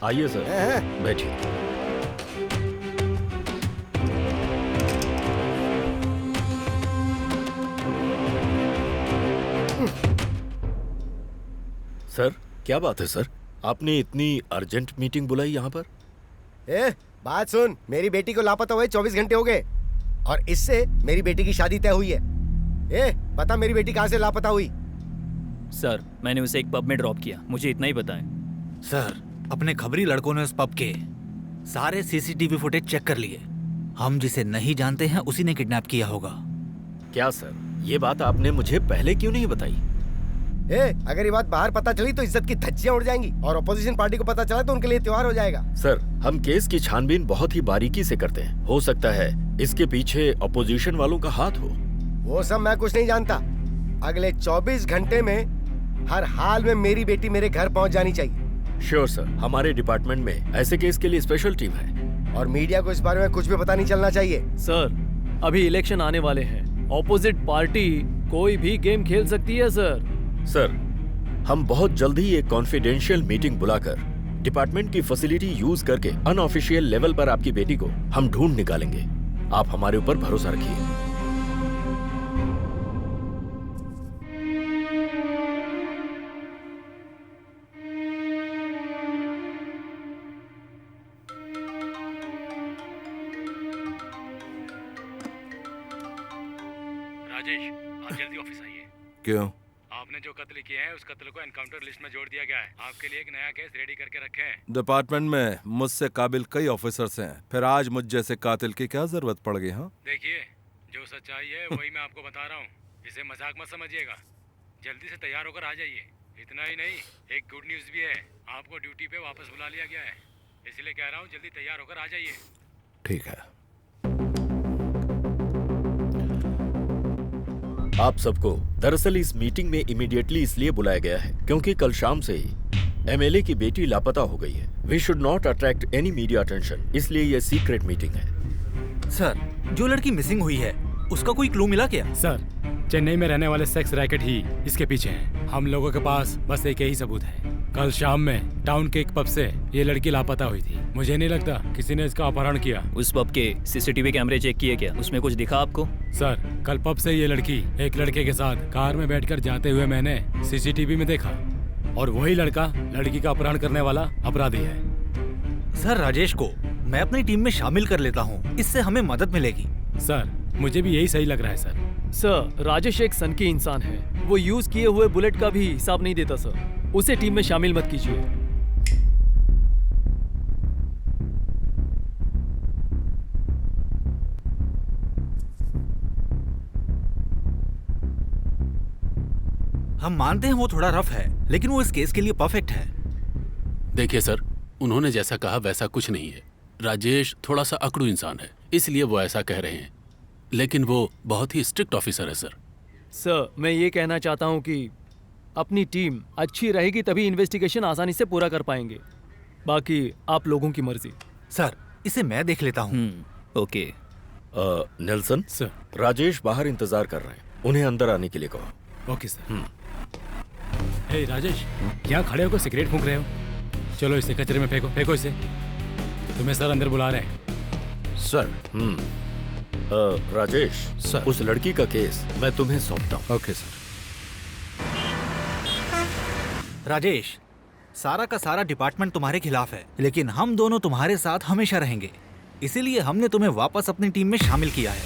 आइए सर, बैठिए। सर, क्या बात है सर? आपने इतनी अर्जेंट मीटिंग बुलाई यहाँ पर? बात सुन, मेरी बेटी को लापता हुए 24 घंटे हो गए और इससे मेरी बेटी की शादी तय हुई है। बता मेरी बेटी कहाँ से लापता हुई? सर, मैंने उसे एक पब में ड्रॉप किया, मुझे इतना ही पता है। सर, अपने खबरी लड़कों ने उस पब के सारे सीसीटीवी फुटेज चेक कर लिए। हम जिसे नहीं जानते हैं उसी ने किडनैप किया होगा। क्या सर, ये बात आपने मुझे पहले क्यों नहीं बताई? अगर ये बात बाहर पता चली तो इज्जत की धज्जियां उड़ जाएंगी और अपोजिशन पार्टी को पता चला तो उनके लिए त्योहार हो जाएगा। सर, हम केस की छानबीन बहुत ही बारीकी से करते हैं। हो सकता है इसके पीछे अपोजिशन वालों का हाथ हो। वो सब मैं कुछ नहीं जानता। अगले 24 घंटे में हर हाल में मेरी बेटी मेरे घर पहुंच जानी चाहिए। श्योर सर, हमारे डिपार्टमेंट में ऐसे केस के लिए स्पेशल टीम है और मीडिया को इस बारे में कुछ भी पता नहीं चलना चाहिए। सर, अभी इलेक्शन आने वाले हैं, ऑपोजिट पार्टी कोई भी गेम खेल सकती है सर। सर, हम बहुत जल्द ही एक कॉन्फिडेंशियल मीटिंग बुलाकर डिपार्टमेंट की फैसिलिटी यूज करके अनऑफिशियल लेवल पर आपकी बेटी को हम ढूंढ निकालेंगे। आप हमारे ऊपर भरोसा रखिए। राजेश, आप जल्दी ऑफिस आइए। क्यों? आपने जो कत्ल किए हैं उस कत्ल को एनकाउंटर लिस्ट में जोड़ दिया गया है। आपके लिए एक नया केस रेडी करके रखे हैं। डिपार्टमेंट में मुझसे काबिल कई ऑफिसर्स हैं, फिर आज मुझ जैसे कातिल की क्या जरूरत पड़ गई? हाँ, देखिए, जो सच्चाई है वही मैं आपको बता रहा हूँ। इसे मजाक मत समझिएगा। जल्दी से तैयार होकर आ जाइए। इतना ही नहीं, एक गुड न्यूज भी है, आपको ड्यूटी पे वापस बुला लिया गया है। इसलिए कह रहा हूँ जल्दी तैयार होकर आ जाइए। ठीक है। आप सबको दरअसल इस मीटिंग में इमीडिएटली इसलिए बुलाया गया है क्योंकि कल शाम से ही एमएलए की बेटी लापता हो गई है। We should not attract any media attention, इसलिए ये सीक्रेट मीटिंग है। सर, जो लड़की मिसिंग हुई है उसका कोई क्लू मिला क्या? सर, चेन्नई में रहने वाले सेक्स रैकेट ही इसके पीछे हैं। हम लोगों के पास बस एक ही सबूत है। कल शाम में टाउन के एक पब से ये लड़की लापता हुई थी। मुझे नहीं लगता किसी ने इसका अपहरण किया। उस पब के सीसीटीवी कैमरे चेक किए क्या? उसमें कुछ दिखा आपको? सर, कल पब से ये लड़की एक लड़के के साथ कार में बैठकर जाते हुए मैंने सीसीटीवी में देखा और वही लड़का लड़की का अपहरण करने वाला अपराधी है। सर, राजेश को मैं अपनी टीम में शामिल कर लेता हूँ, इससे हमें मदद मिलेगी। सर, मुझे भी यही सही लग रहा है सर। सर, राजेश एक सनकी इंसान है। वो यूज किए हुए बुलेट का भी हिसाब नहीं देता सर। उसे टीम में शामिल मत कीजिए। हम मानते हैं वो थोड़ा रफ है, लेकिन वो इस केस के लिए परफेक्ट है। देखिए सर, उन्होंने जैसा कहा वैसा कुछ नहीं है। राजेश थोड़ा सा अकड़ू इंसान है, इसलिए वो ऐसा कह रहे हैं, लेकिन वो बहुत ही स्ट्रिक्ट ऑफिसर है सर। सर, मैं ये कहना चाहता हूँ कि अपनी टीम अच्छी रहेगी तभी इन्वेस्टिगेशन आसानी से पूरा कर पाएंगे। बाकी आप लोगों की मर्जी। सर, इसे मैं देख लेता हूँ। ओके। नेल्सन सर, राजेश बाहर इंतजार कर रहे हैं, उन्हें अंदर आने के लिए कहो। Okay sir. हे राजेश, यहाँ खड़े होकर सिगरेट फूंक रहे हो? चलो इसे कचरे में फेंको, फेंको इसे। तुम्हें सर अंदर बुला रहे हैं। सर। राजेश सर, उस लड़की का केस मैं तुम्हें सौंपता हूँ। Okay sir. राजेश, सारा का सारा डिपार्टमेंट तुम्हारे खिलाफ है, लेकिन हम दोनों तुम्हारे साथ हमेशा रहेंगे। इसीलिए हमने तुम्हें वापस अपनी टीम में शामिल किया है।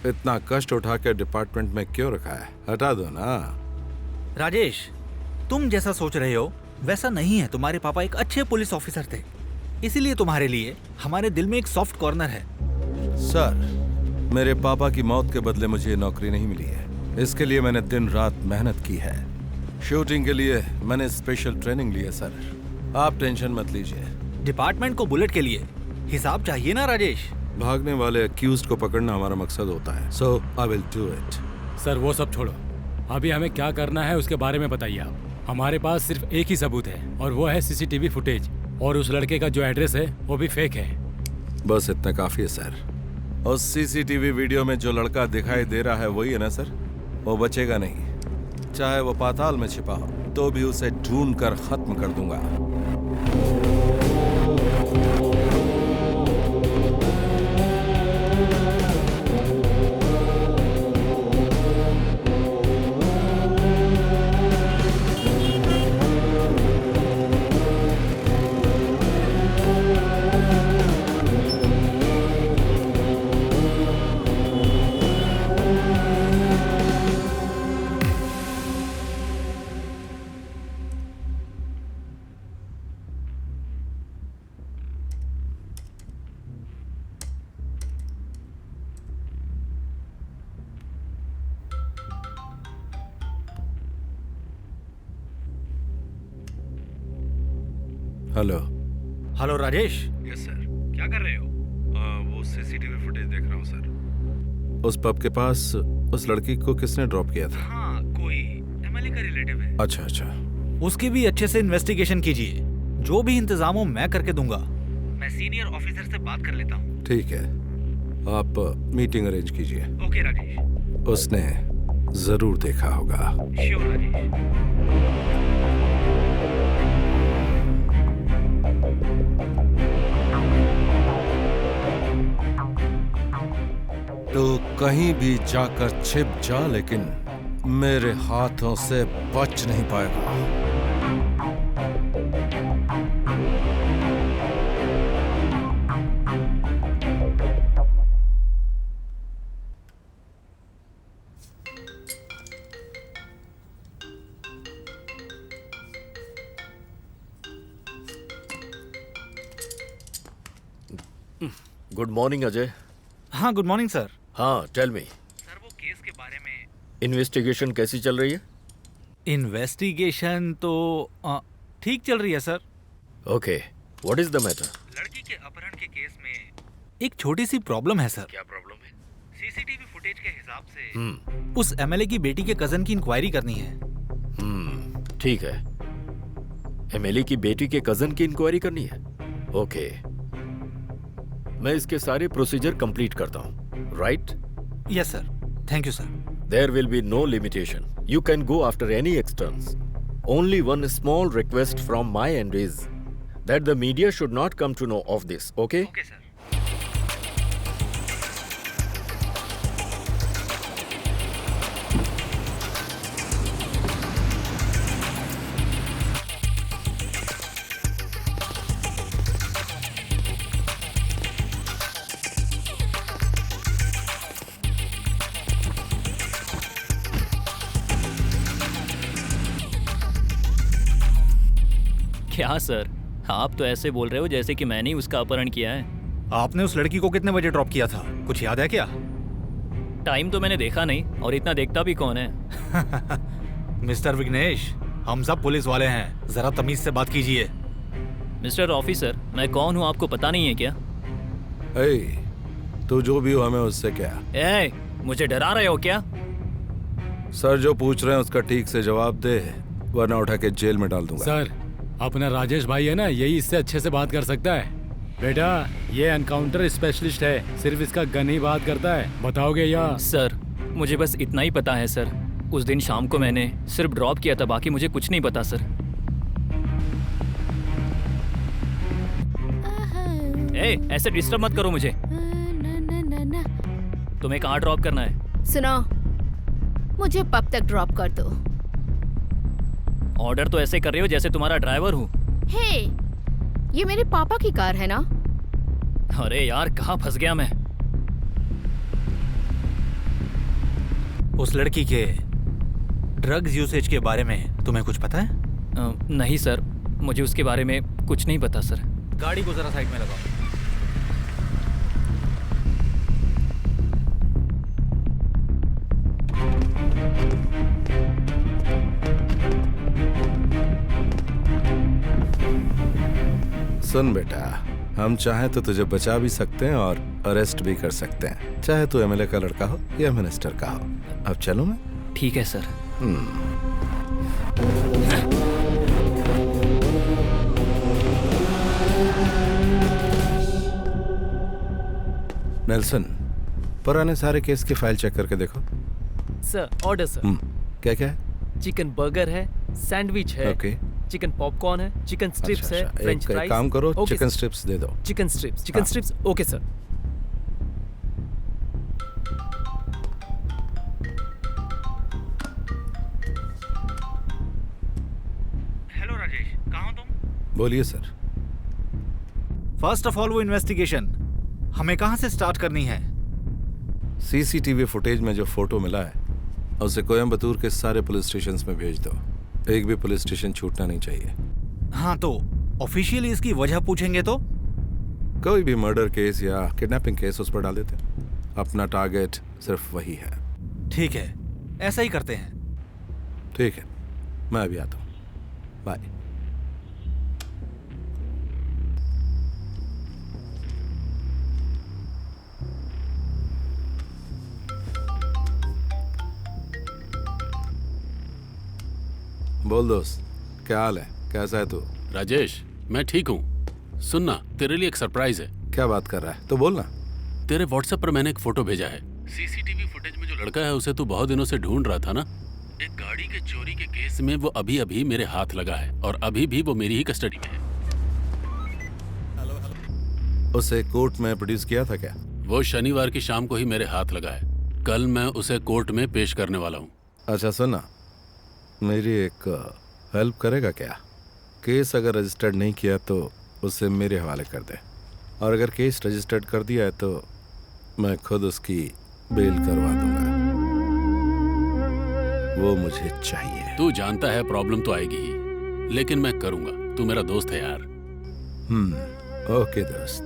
इतना कष्ट उठा के डिपार्टमेंट में क्यों रखा है? हटा दो ना। राजेश, तुम जैसा सोच रहे हो वैसा नहीं है। तुम्हारे पापा एक अच्छे पुलिस ऑफिसर थे, इसीलिए तुम्हारे लिए हमारे दिल में एक सॉफ्ट कॉर्नर है। सर, मेरे पापा की मौत के बदले मुझे ये नौकरी नहीं मिली है। इसके लिए मैंने दिन रात मेहनत की है। शूटिंग के लिए मैंने स्पेशल ट्रेनिंग ली है सर। आप टेंशन मत लीजिए। डिपार्टमेंट को बुलेट के लिए हिसाब चाहिए ना राजेश? भागने वाले अक्यूज्ड को पकड़ना हमारा मकसद होता है। So I will do it. Sir, वो सब छोड़ो, अभी हमें क्या करना है उसके बारे में बताइए आप। हमारे पास सिर्फ एक ही सबूत है और वो है सीसीटीवी फुटेज, और उस लड़के का जो एड्रेस है वो भी फेक है। बस इतना काफी है सर। उस सीसीटीवी वीडियो में जो लड़का दिखाई दे रहा है वही है ना सर? वो बचेगा नहीं, चाहे वो पाताल में छिपा हो तो भी उसे ढूंढ कर खत्म कर दूंगा। Hello. Hello Rajesh. Yes sir. क्या कर रहे हो? वो सीसीटीवी फुटेज देख रहा हूँ सर। उस पब के पास उस लड़की को किसने ड्रॉप किया था? हाँ, कोई एमएलए का रिलेटिव है। अच्छा अच्छा। उसकी भी अच्छे से इन्वेस्टिगेशन कीजिए। जो भी इंतजाम हो मैं करके दूंगा। मैं सीनियर ऑफिसर से बात कर लेता हूँ। ठीक है, आप मीटिंग अरेंज कीजिए। ओके राजेश। उसने जरूर देखा होगा। श्योर राजेश। तो कहीं भी जाकर छिप जा, लेकिन मेरे हाथों से बच नहीं पाएगा। Good morning Ajay. हाँ गुड मॉर्निंग सर। हाँ, टेल मी। सर वो केस के बारे में। इन्वेस्टिगेशन कैसी चल रही है? इन्वेस्टिगेशन तो ठीक चल रही है sir. Okay, what is the matter? लड़की के अपहरण के केस में एक छोटी सी प्रॉब्लम है सर। क्या प्रॉब्लम है? सीसीटीवी फुटेज के हिसाब से उस एमएलए की बेटी के कजन की इंक्वायरी करनी है। ठीक है। एमएलए की बेटी के कजन की इंक्वायरी करनी है। ओके, मैं इसके सारे प्रोसीजर कंप्लीट करता हूँ, right? Yes sir, thank you sir. There will be no limitation. You can go after any externs. Only one small request from my end is that the media should not come to know of this, okay? Okay sir. क्या sir, आप तो ऐसे बोल रहे हो जैसे कि मैंने ही उसका अपहरण किया है। आपने उस लड़की को कितने बजे ड्रॉप किया था, कुछ याद है क्या? टाइम तो मैंने देखा नहीं, और इतना देखता भी कौन है। मिस्टर विघ्नेश, हम सब पुलिस वाले हैं, जरा तमीज से बात कीजिए। मिस्टर ऑफिसर, मैं कौन हूँ आपको पता नहीं है क्या? तू जो भी हो, हमें उससे क्या? मुझे डरा रहे हो क्या? सर जो पूछ रहे हैं उसका ठीक से जवाब दे, वरना उठा के जेल में डाल दूंगा। सर, अपना राजेश भाई है ना, यही इससे अच्छे से बात कर सकता है। बेटा, ये एनकाउंटर स्पेशलिस्ट है, सिर्फ इसका गन ही बात करता है। बताओगे या? सर, मुझे बस इतना ही पता है सर। उस दिन शाम को मैंने सिर्फ ड्रॉप किया था, बाकी मुझे कुछ नहीं पता सर। ऐसे डिस्टर्ब मत करो मुझे। तुम्हें कहाँ ड्रॉप करना है? सुनो, मुझे पब तक ड्रॉप कर दो। ऑर्डर तो ऐसे कर रहे हो जैसे तुम्हारा ड्राइवर हूँ। हे, ये मेरे पापा की कार है ना? अरे यार, कहाँ फंस गया मैं। उस लड़की के ड्रग्स यूसेज के बारे में तुम्हें कुछ पता है? नहीं सर, मुझे उसके बारे में कुछ नहीं पता सर। गाड़ी को जरा साइड में लगाओ। सुन बेटा, हम चाहें तो तुझे बचा भी सकते हैं और अरेस्ट भी कर सकते हैं, चाहे तू एमएलए का लड़का हो या मिनिस्टर का हो। अब चलो मैं। ठीक है सर। नेल्सन, पुराने सारे केस की फाइल चेक करके देखो। Sir order sir. क्या क्या है? चिकन बर्गर है, सैंडविच है, ओके। चिकन पॉपकॉर्न है, चिकन स्ट्रिप्स है, फ्रेंच एक फ्राइज। काम करो, ओके चिकन सर। स्ट्रिप्स दे दो। Chicken strips okay sir. Hello Rajesh, कहाँ हो तुम? बोलिए सर। फर्स्ट ऑफ ऑल वो इन्वेस्टिगेशन हमें कहाँ से स्टार्ट करनी है? सीसीटीवी फुटेज में जो फोटो मिला है उसे कोयम्बतूर के सारे पुलिस स्टेशन में भेज दो। एक भी पुलिस स्टेशन छूटना नहीं चाहिए। हाँ, तो ऑफिशियली इसकी वजह पूछेंगे तो? कोई भी मर्डर केस या किडनैपिंग केस उस पर डाल देते। अपना टारगेट सिर्फ वही है। ठीक है, ऐसा ही करते हैं। ठीक है, मैं अभी आता हूँ। बाय। बोल दोस्त, क्या हाल है? कैसा है तू? राजेश, मैं ठीक हूँ। सुनना, तेरे लिए एक सरप्राइज है। क्या बात कर रहा है? तो बोलना। तेरे व्हाट्सएप पर मैंने एक फोटो भेजा है। सीसीटीवी फुटेज में जो लड़का है उसे तू बहुत दिनों से ढूंढ रहा था ना, एक गाड़ी के चोरी के केस में वो अभी अभी मेरे हाथ लगा है और अभी भी वो मेरी ही कस्टडी में है। उसे कोर्ट में प्रोड्यूस किया था क्या? वो शनिवार की शाम को ही मेरे हाथ लगा है। कल मैं उसे कोर्ट में पेश करने वाला हूँ। अच्छा सुनना, मेरी एक हेल्प करेगा क्या? केस अगर रजिस्टर्ड नहीं किया तो उसे मेरे हवाले कर दे, और अगर केस रजिस्टर्ड कर दिया है तो मैं खुद उसकी बेल करवा दूंगा। वो मुझे चाहिए। तू जानता है प्रॉब्लम तो आएगी ही, लेकिन मैं करूंगा। तू मेरा दोस्त है यार। ओके दोस्त,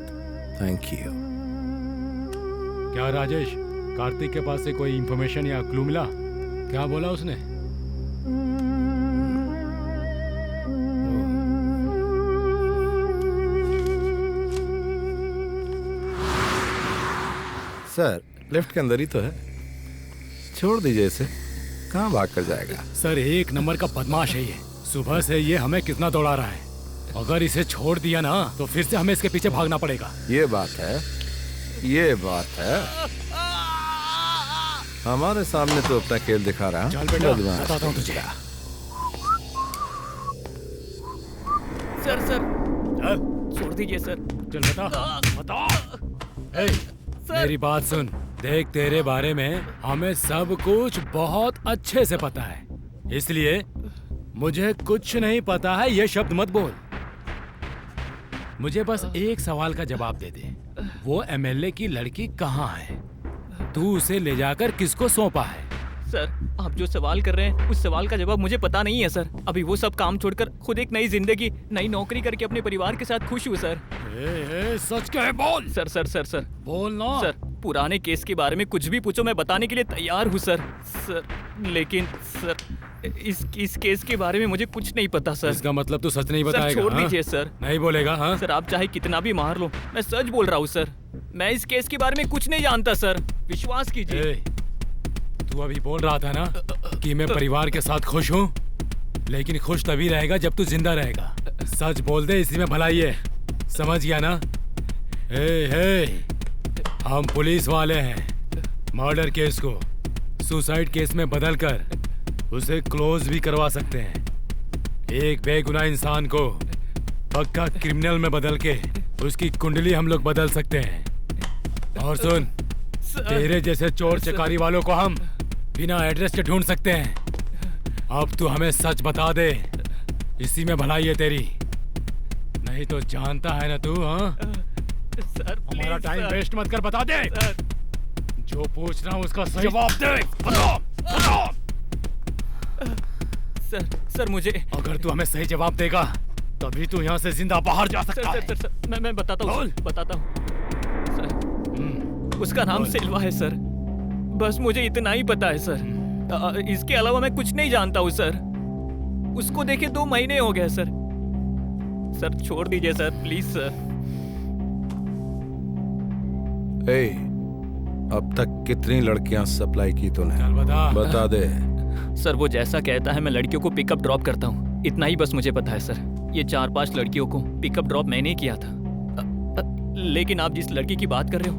थैंक यू। क्या राजेश, कार्तिक के पास से कोई इंफॉर्मेशन या क्लू मिला? क्या बोला उसने? सर, लिफ्ट के अंदर ही तो है, छोड़ दीजिए इसे। कहाँ भाग कर जाएगा? सर, एक नंबर का बदमाश है ये। सुबह से ये हमें कितना दौड़ा रहा है। अगर इसे छोड़ दिया ना तो फिर से हमें इसके पीछे भागना पड़ेगा। ये बात है, ये बात है। हमारे सामने तो अपना खेल दिखा रहा है। चल बेटा, बताता हूँ तुझे। सर छोड़ दीजिए सर। चल बता। ए, मेरी बात सुन। देख, तेरे बारे में हमें सब कुछ बहुत अच्छे से पता है, इसलिए मुझे कुछ नहीं पता है ये शब्द मत बोल। मुझे बस एक सवाल का जवाब दे दे। वो एमएलए की लड़की कहाँ है? तू उसे ले जाकर किसको सौंपा है? सर, आप जो सवाल कर रहे हैं उस सवाल का जवाब मुझे पता नहीं है सर। अभी वो सब काम छोड़कर खुद एक नई जिंदगी, नई नौकरी करके अपने परिवार के साथ खुश हूँ सर। सच क्या है? बोल। सर बोल ना। सर, पुराने केस के बारे में कुछ भी पूछो, मैं बताने के लिए तैयार हूँ सर। लेकिन सर, इस केस के बारे में मुझे कुछ नहीं पता सर। इसका मतलब तू सच नहीं बताएगा? सर, छोड़ दीजिए सर। नहीं बोलेगा? हाँ सर, आप चाहे कितना भी मार लो, मैं सच बोल रहा हूँ सर। मैं इस केस के बारे में कुछ नहीं जानता सर, विश्वास कीजिए। तू अभी बोल रहा था ना कि मैं परिवार के साथ खुश हूँ, लेकिन खुश तभी रहेगा जब तू जिंदा रहेगा। सच बोल दे, इसी में भलाई है। समझ गया ना? हम पुलिस वाले हैं। मर्डर केस को सुसाइड केस में बदलकर उसे क्लोज भी करवा सकते हैं। एक बेगुनाह इंसान को पक्का क्रिमिनल में बदल के उसकी कुंडली हम लोग बदल सकते हैं। और सुन, तेरे जैसे चोर चकारी वालों को हम बिना एड्रेस के ढूंढ सकते हैं। अब तू हमें सच बता दे, इसी में भलाई है तेरी। नहीं तो जानता है ना तू। हाँ सर, हमारा टाइम सर। वेस्ट मत कर, बता दे। सर। जो पूछ रहा हूँ उसका सही जवाब दे। बता। सर मुझे, अगर तू हमें सही जवाब देगा तभी तू यहाँ से जिंदा बाहर जा सकता है। सर, मैं बताता हूँ सर। उसका नाम सेल्वा है सर। बस मुझे इतना ही पता है सर। इसके अलावा मैं कुछ नहीं जानता हूँ सर। उसको देखे 2 महीने हो गए सर। सर, छोड़ दीजिए सर, प्लीज सर। अब तक कितनी लड़कियां सप्लाई की तूने? चल बता दे। सर, वो जैसा कहता है मैं लड़कियों को पिकअप ड्रॉप करता हूँ, इतना ही बस मुझे पता है सर। ये 4-5 लड़कियों को पिकअप ड्रॉप मैंने ही किया था। लेकिन आप जिस लड़की की बात कर रहे हो,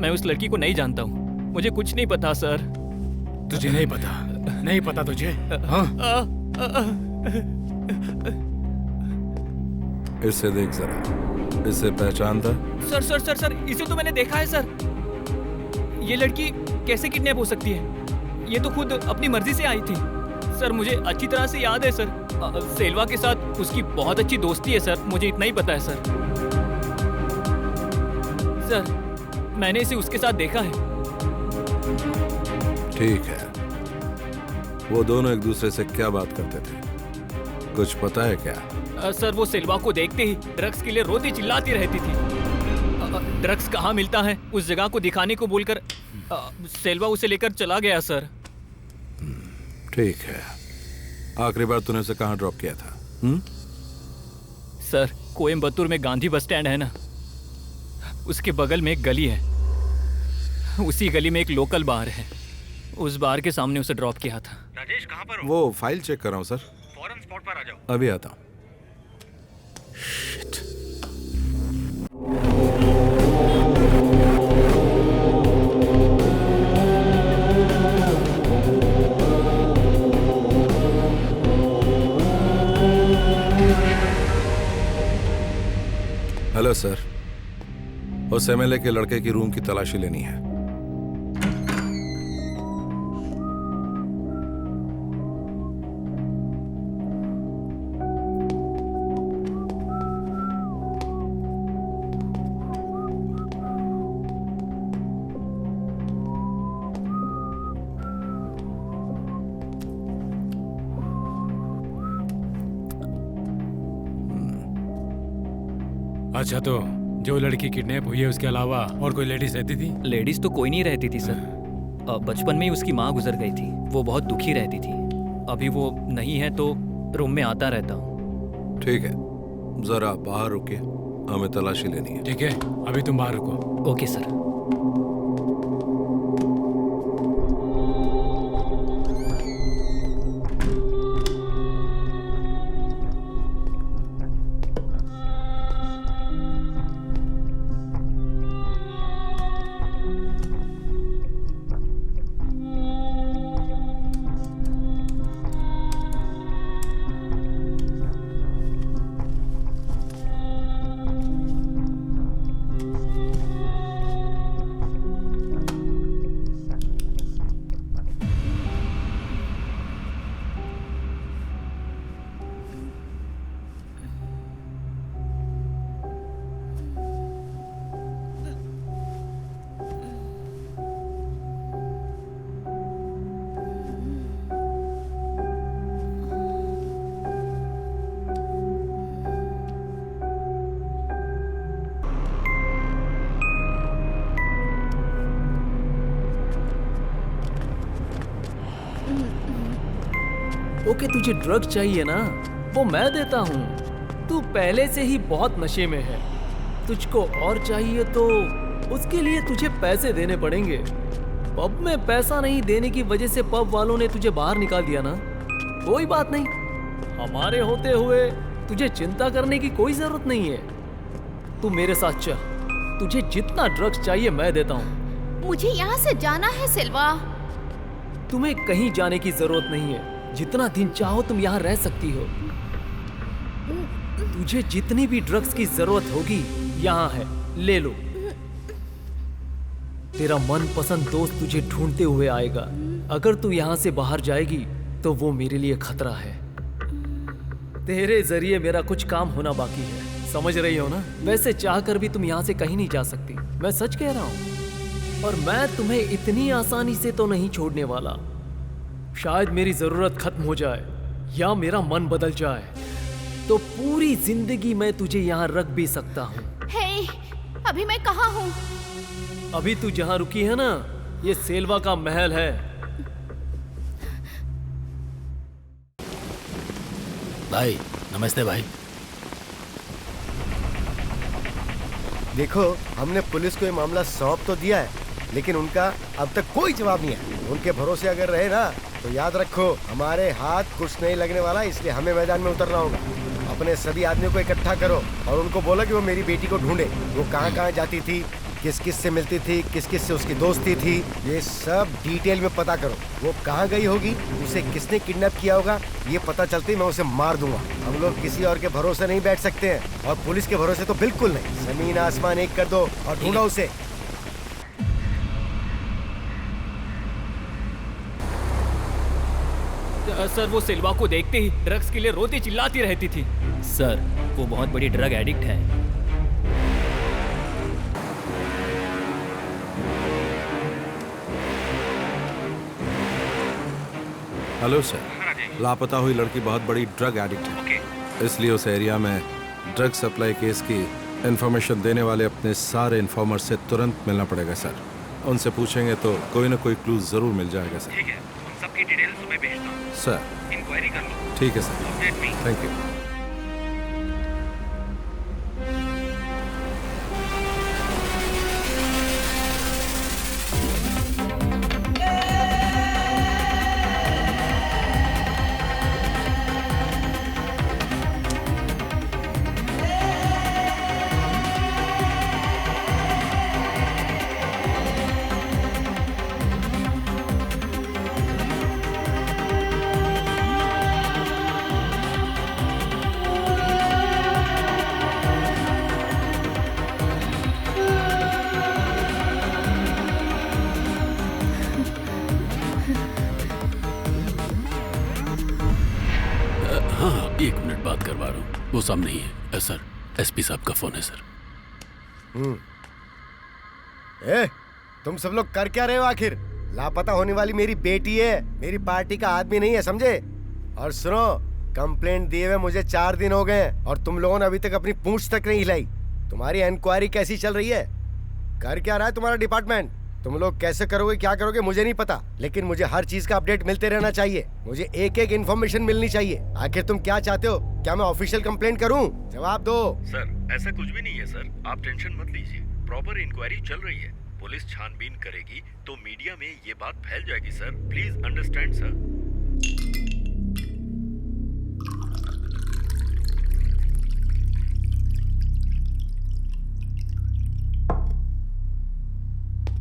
मैं उस लड़की को नहीं जानता हूँ। मुझे कुछ नहीं पता सर। तुझे नहीं पता? नहीं पता तुझे? हाँ? इसे देख जरा, इसे पहचानता? सर, इसे तो मैंने देखा है सर। ये लड़की कैसे किडनैप हो सकती है? ये तो खुद अपनी मर्जी से आई थी सर। मुझे अच्छी तरह से याद है सर। सेल्वा के साथ उसकी बहुत अच्छी दोस्ती है सर, मुझे इतना ही पता है सर। सर, मैंने इसे उसके साथ देखा है। ठीक है, वो दोनों एक दूसरे से क्या बात करते थे, कुछ पता है क्या? सर, वो सेल्वा को देखते ही ड्रग्स के लिए रोती चिल्लाती रहती थी। ड्रग्स कहाँ मिलता है उस जगह को दिखाने को बोलकर सेल्वा उसे लेकर चला गया सर। ठीक है, आखिरी बार तूने उसे कहाँ ड्रॉप किया था? सर, कोयम्बतूर में गांधी बस स्टैंड है ना, उसके बगल में एक गली है। उसी गली में एक लोकल बार है, उस बार के सामने उसे ड्रॉप किया था। राजेश, कहाँ पर हो? वो फाइल चेक कर रहा हूँ सर। फौरन पर आ जाओ। अभी आता हूँ। हेलो सर, उस एमएलए के लड़के की रूम की तलाशी लेनी है। अच्छा, तो जो लड़की किडनैप हुई है उसके अलावा और कोई लेडीज रहती थी? लेडीज तो कोई नहीं रहती थी सर। बचपन में ही उसकी माँ गुजर गई थी। वो बहुत दुखी रहती थी। अभी वो नहीं है तो रूम में आता रहता हूँ। ठीक है, जरा बाहर रुकिए, हमें तलाशी लेनी है। ठीक है, अभी तुम बाहर रुको। Okay sir. ओके, तुझे ड्रग चाहिए ना, वो मैं देता हूँ। तू पहले से ही बहुत नशे में है। तुझको और चाहिए तो उसके लिए तुझे पैसे देने पड़ेंगे। पब में पैसा नहीं देने की वजह से पब वालों ने तुझे बाहर निकाल दिया ना। कोई बात नहीं, हमारे होते हुए तुझे चिंता करने की कोई जरूरत नहीं है। तू मेरे साथ चल, तुझे जितना ड्रग्स चाहिए मैं देता हूँ। मुझे यहाँ से जाना है सिल्वा। तुम्हें कहीं जाने की जरूरत नहीं है। जितना दिन चाहो तुम यहाँ रह सकती हो। तुझे जितनी भी ड्रग्स की जरूरत होगी यहाँ है, ले लो। तेरा मनपसंद दोस्त तुझे ढूंढते हुए आएगा। अगर तू यहाँ से बाहर जाएगी तो वो मेरे लिए खतरा है। तेरे जरिए मेरा कुछ काम होना बाकी है, समझ रही हो ना? वैसे चाहकर भी तुम यहाँ से कहीं नहीं जा सकती, मैं सच कह रहा हूँ। और मैं तुम्हें इतनी आसानी से तो नहीं छोड़ने वाला। शायद मेरी जरूरत खत्म हो जाए या मेरा मन बदल जाए तो पूरी जिंदगी मैं तुझे यहाँ रख भी सकता हूँ। हे, अभी मैं कहाँ हूँ? अभी तू जहाँ रुकी है ना, ये सेल्वा का महल है। भाई नमस्ते भाई। देखो, हमने पुलिस को ये मामला सौंप तो दिया है, लेकिन उनका अब तक कोई जवाब नहीं है। उनके भरोसे अगर रहे ना तो याद रखो, हमारे हाथ कुछ नहीं लगने वाला। इसलिए हमें मैदान में उतरना होगा। अपने सभी आदमियों को इकट्ठा करो और उनको बोलो कि वो मेरी बेटी को ढूंढे। वो कहाँ कहाँ जाती थी, किस किस से मिलती थी, किस किस से उसकी दोस्ती थी, ये सब डिटेल में पता करो। वो कहाँ गई होगी, उसे किसने किडनैप किया होगा, ये पता चलते ही मैं उसे मार दूंगा। हम लोग किसी और के भरोसे नहीं बैठ सकते हैं, और पुलिस के भरोसे तो बिल्कुल नहीं। जमीन आसमान एक कर दो और ढूंढो उसे। सर, वो सिल्वा को देखते ही ड्रग्स के लिए रोती चिल्लाती रहती थी। सर, वो बहुत बड़ी ड्रग एडिक्ट है। हेलो सर, लापता हुई लड़की बहुत बड़ी ड्रग एडिक्ट है। इसलिए उस एरिया में ड्रग सप्लाई केस की इंफॉर्मेशन देने वाले अपने सारे इन्फॉर्मर से तुरंत मिलना पड़ेगा सर। उनसे पूछेंगे तो कोई ना कोई क्लू जरूर मिल जाएगा सर। ठीक है, उन सबकी डिटेल्स तुम्हें भेजता हूँ। सर इंक्वायरी कर लो। ठीक है sir, update me. Thank you. एक मिनट बात करवा रहा हूँ, वो सामने ही है। सर, एसपी साहब का फोन है सर। ए, तुम सब लोग कर क्या रहे हो आखिर? लापता होने वाली मेरी बेटी है, मेरी पार्टी का आदमी नहीं है, समझे? और सुनो, कंप्लेंट दिए हुए मुझे 4 दिन हो गए हैं और तुम लोगों ने अभी तक अपनी पूंछ तक नहीं हिलाई। तुम्हारी इंक्वायरी कैसी चल रही है? कर क्या रहा है तुम्हारा डिपार्टमेंट? तुम लोग कैसे करोगे, क्या करोगे मुझे नहीं पता, लेकिन मुझे हर चीज का अपडेट मिलते रहना चाहिए। मुझे एक एक इन्फॉर्मेशन मिलनी चाहिए। आखिर तुम क्या चाहते हो? क्या मैं ऑफिशियल कंप्लेंट करूं? जवाब दो। सर, ऐसा कुछ भी नहीं है सर, आप टेंशन मत लीजिए। प्रॉपर इंक्वायरी चल रही है, पुलिस छानबीन करेगी तो मीडिया में ये बात फैल जाएगी sir. Please understand sir.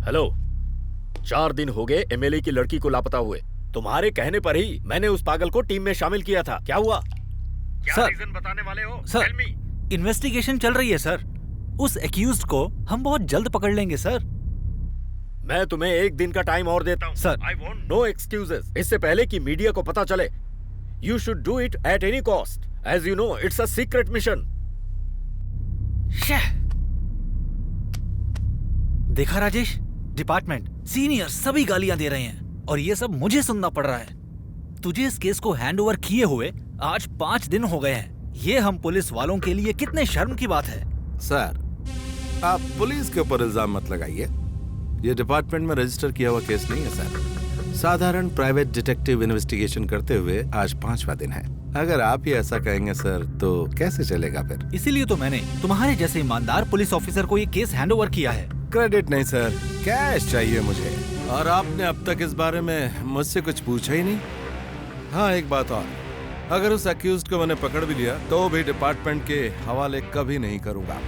Hello, 4 दिन हो गए एमएलए की लड़की को लापता हुए। तुम्हारे कहने पर ही मैंने उस पागल को टीम में शामिल किया था। क्या हुआ? क्या सर, रीजन बताने वाले हो? Sir, Tell me। इन्वेस्टिगेशन चल रही है सर। उस एक्यूज्ड को हम बहुत जल्द पकड़ लेंगे सर। मैं तुम्हें 1 दिन का टाइम और देता हूँ sir. I want no excuses. इससे पहले कि मीडिया को पता चले, you should do it at any cost. As you know, it's a secret mission. देखा राजेश, डिपार्टमेंट, सीनियर सभी गालियां दे रहे हैं और ये सब मुझे सुनना पड़ रहा है। तुझे इस केस को हैंड ओवर किए हुए आज 5 दिन हो गए हैं। ये हम पुलिस वालों के लिए कितने शर्म की बात है। सर, आप पुलिस के ऊपर इल्जाम मत लगाइए। ये डिपार्टमेंट में रजिस्टर किया हुआ केस नहीं है सर। साधारण प्राइवेट डिटेक्टिव इन्वेस्टिगेशन करते हुए आज 5वां दिन है। अगर आप ही ऐसा कहेंगे सर तो कैसे चलेगा फिर? इसीलिए तो मैंने तुम्हारे जैसे ईमानदार पुलिस ऑफिसर को ये केस हैंड ओवर किया है। क्रेडिट नहीं सर, कैश चाहिए मुझे। और आपने अब तक इस बारे में मुझसे कुछ पूछा ही नहीं। हाँ, एक बात और, अगर उस अक्यूज्ड को मैंने पकड़ भी लिया तो भी डिपार्टमेंट के हवाले कभी नहीं करूंगा।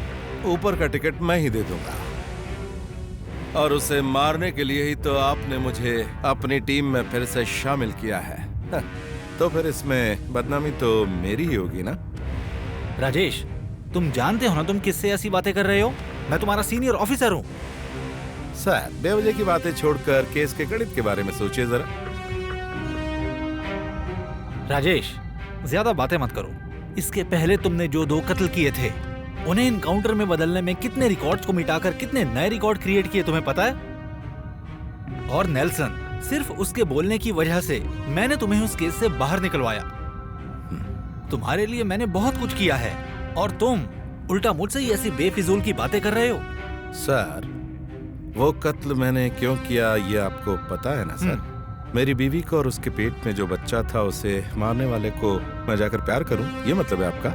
ऊपर का टिकट मैं ही दे दूंगा। और उसे मारने के लिए ही तो आपने मुझे अपनी टीम में फिर से शामिल किया है। तो फिर इसमें बदनामी तो मेरी ही होगी ना? राजेश, तुम जानते हो ना तुम किससे ऐसी बातें कर रहे हो? मैं तुम्हारा सीनियर ऑफिसर हूँ। सर, बेवजह की बातें छोड़कर केस के गणित के बारे में सोचिए जरा। राजेश, ज्यादा बातें मत करो। इसके पहले तुमने जो 2 कत्ल किए थे, उन्हें इनकाउंटर में बदलने में कितने रिकॉर्ड्स को मिटाकर कितने नए रिकॉर्ड क्रिएट किए तुम्हें पता है? और नेल्सन, सिर्फ उसके बोलने की वजह से मैंने तुम्हें उस केस से बाहर निकलवाया। तुम्हारे लिए मैंने बहुत कुछ किया है और तुम उल्टा मुझसे ही ऐसी बेफिजूल की बातें कर रहे हो। सर, वो कत्ल मैंने क्यों किया ये आपको पता है ना सर? मेरी बीवी को और उसके पेट में जो बच्चा था उसे मारने वाले को मैं जाकर प्यार करूं, ये मतलब है आपका?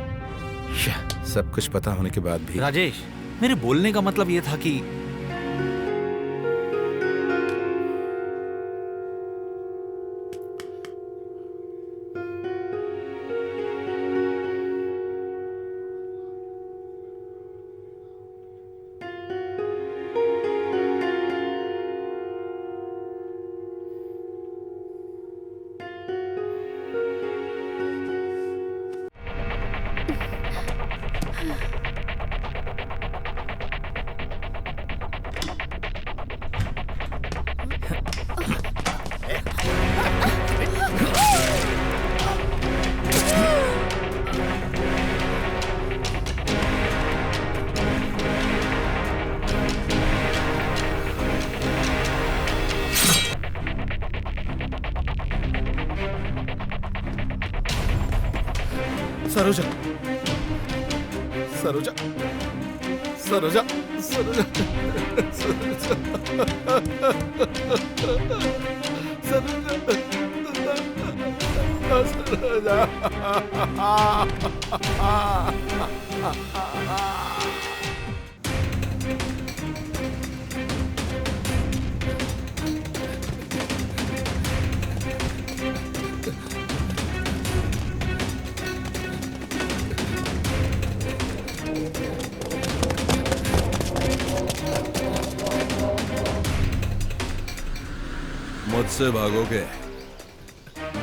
सब कुछ पता होने के बाद भी। राजेश, मेरे बोलने का मतलब ये था कि सरोजा, सरोजा, सरोजा, सरोजा, मुझसे भागोगे?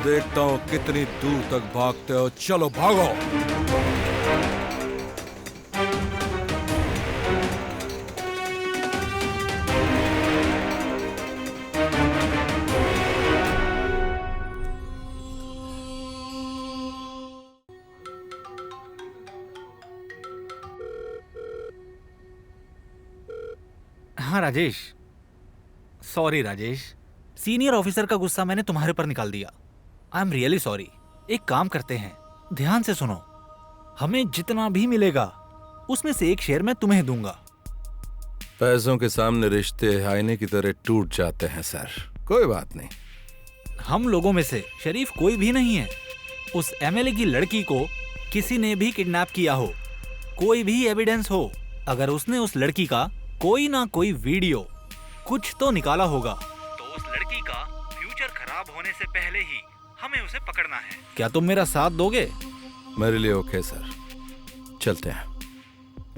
देखता हूं कितनी दूर तक भागते हो। चलो भागो। हाँ Rajesh, sorry Rajesh, senior officer का गुस्सा मैंने तुम्हारे पर निकाल दिया। I am really sorry. एक काम करते हैं, ध्यान से सुनो, हमें जितना भी मिलेगा उसमें से एक शेयर मैं तुम्हें दूंगा। पैसों के सामने रिश्ते आईने की तरह टूट जाते हैं सर, कोई बात नहीं। हम लोगों में से शरीफ कोई भी नहीं है। उस एमएलए की लड़की को किसी ने भी किडनैप किया हो, कोई भी एविडेंस हो, अगर उसने उस लड़की का कोई ना कोई वीडियो कुछ तो निकाला होगा, तो उस लड़की का फ्यूचर खराब होने से पहले ही हमें उसे पकड़ना है। क्या तुम मेरा साथ दोगे? मेरे लिए ओके सर, चलते हैं।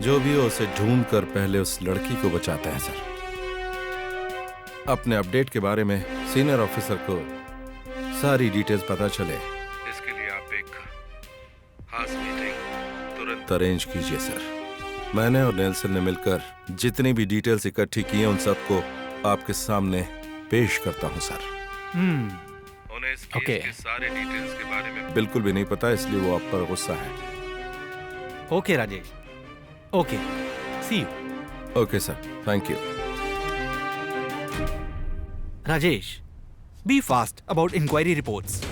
जो भी हो उसे ढूंढ कर पहले उस लड़की को बचाते हैं सर। अपने अपडेट के बारे में सीनियर ऑफिसर को सारी डिटेल्स पता चले, इसके लिए आप एक खास मीटिंग तुरंत अरेंज कीजिए सर। मैंने और नेल्सन ने मिलकर जितनी भी डिटेल्स इकट्ठी की हैं उन सबको आपके सामने पेश करता हूं सर। उन्हें इस केस के सारे डिटेल्स के बारे में बिल्कुल भी नहीं पता, इसलिए वो आप पर गुस्सा है। Okay Rajesh, okay, see you. Okay sir, thank you. Rajesh, be fast about inquiry reports.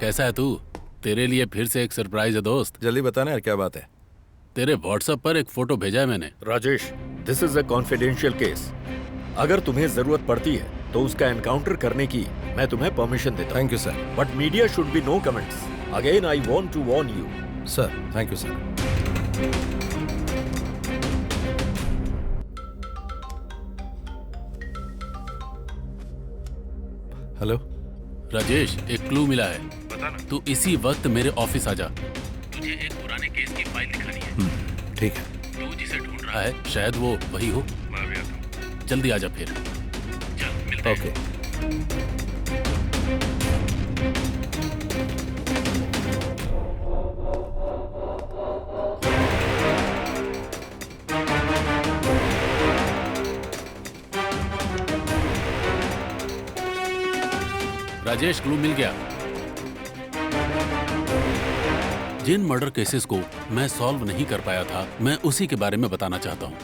कैसा है तू? तेरे लिए फिर से एक सरप्राइज है दोस्त। जल्दी बताना यार, क्या बात है? तेरे व्हाट्सएप पर एक फोटो भेजा है मैंने। Rajesh, this is a confidential case. अगर तुम्हें जरूरत पड़ती है तो उसका एनकाउंटर करने की मैं तुम्हें परमिशन देता हूं। Thank you sir. But media should be no comments. Again I want to warn you. Sir, thank you sir. Hello Rajesh, एक क्लू मिला है। बताना। तू इसी वक्त मेरे ऑफिस आ जा। तुझे एक पुराने केस की फाइल दिखानी है। ठीक है। तू जिसे ढूंढ रहा है शायद वो वही हो। मैं अभी आता हूं। जल्दी आ जा फिर। चल मिलते हैं। ओके। राजेश, क्लू मिल गया। जिन मर्डर केसेस को मैं सॉल्व नहीं कर पाया था, मैं उसी के बारे में बताना चाहता हूँ।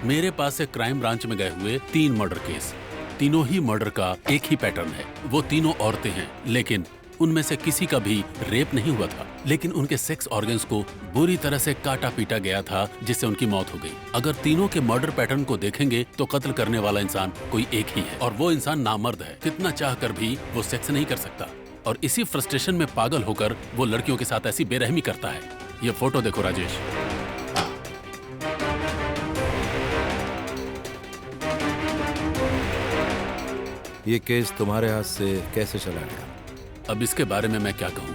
मेरे पास से क्राइम ब्रांच में गए हुए 3 मर्डर केस, तीनों ही मर्डर का एक ही पैटर्न है। वो तीनों औरतें हैं, लेकिन उनमें से किसी का भी रेप नहीं हुआ था, लेकिन उनके सेक्स ऑर्गन्स को बुरी तरह से काटा पीटा गया था, जिससे उनकी मौत हो गई। अगर तीनों के मर्डर पैटर्न को देखेंगे तो कत्ल करने वाला इंसान कोई एक ही है, और वो इंसान नामर्द है। कितना चाह कर भी वो सेक्स नहीं कर सकता, और इसी फ्रस्ट्रेशन में पागल होकर वो लड़कियों के साथ ऐसी बेरहमी करता है। ये फोटो देखो राजेश। ये केस तुम्हारे हाथ से कैसे चला गया? अब इसके बारे में मैं क्या कहूँ।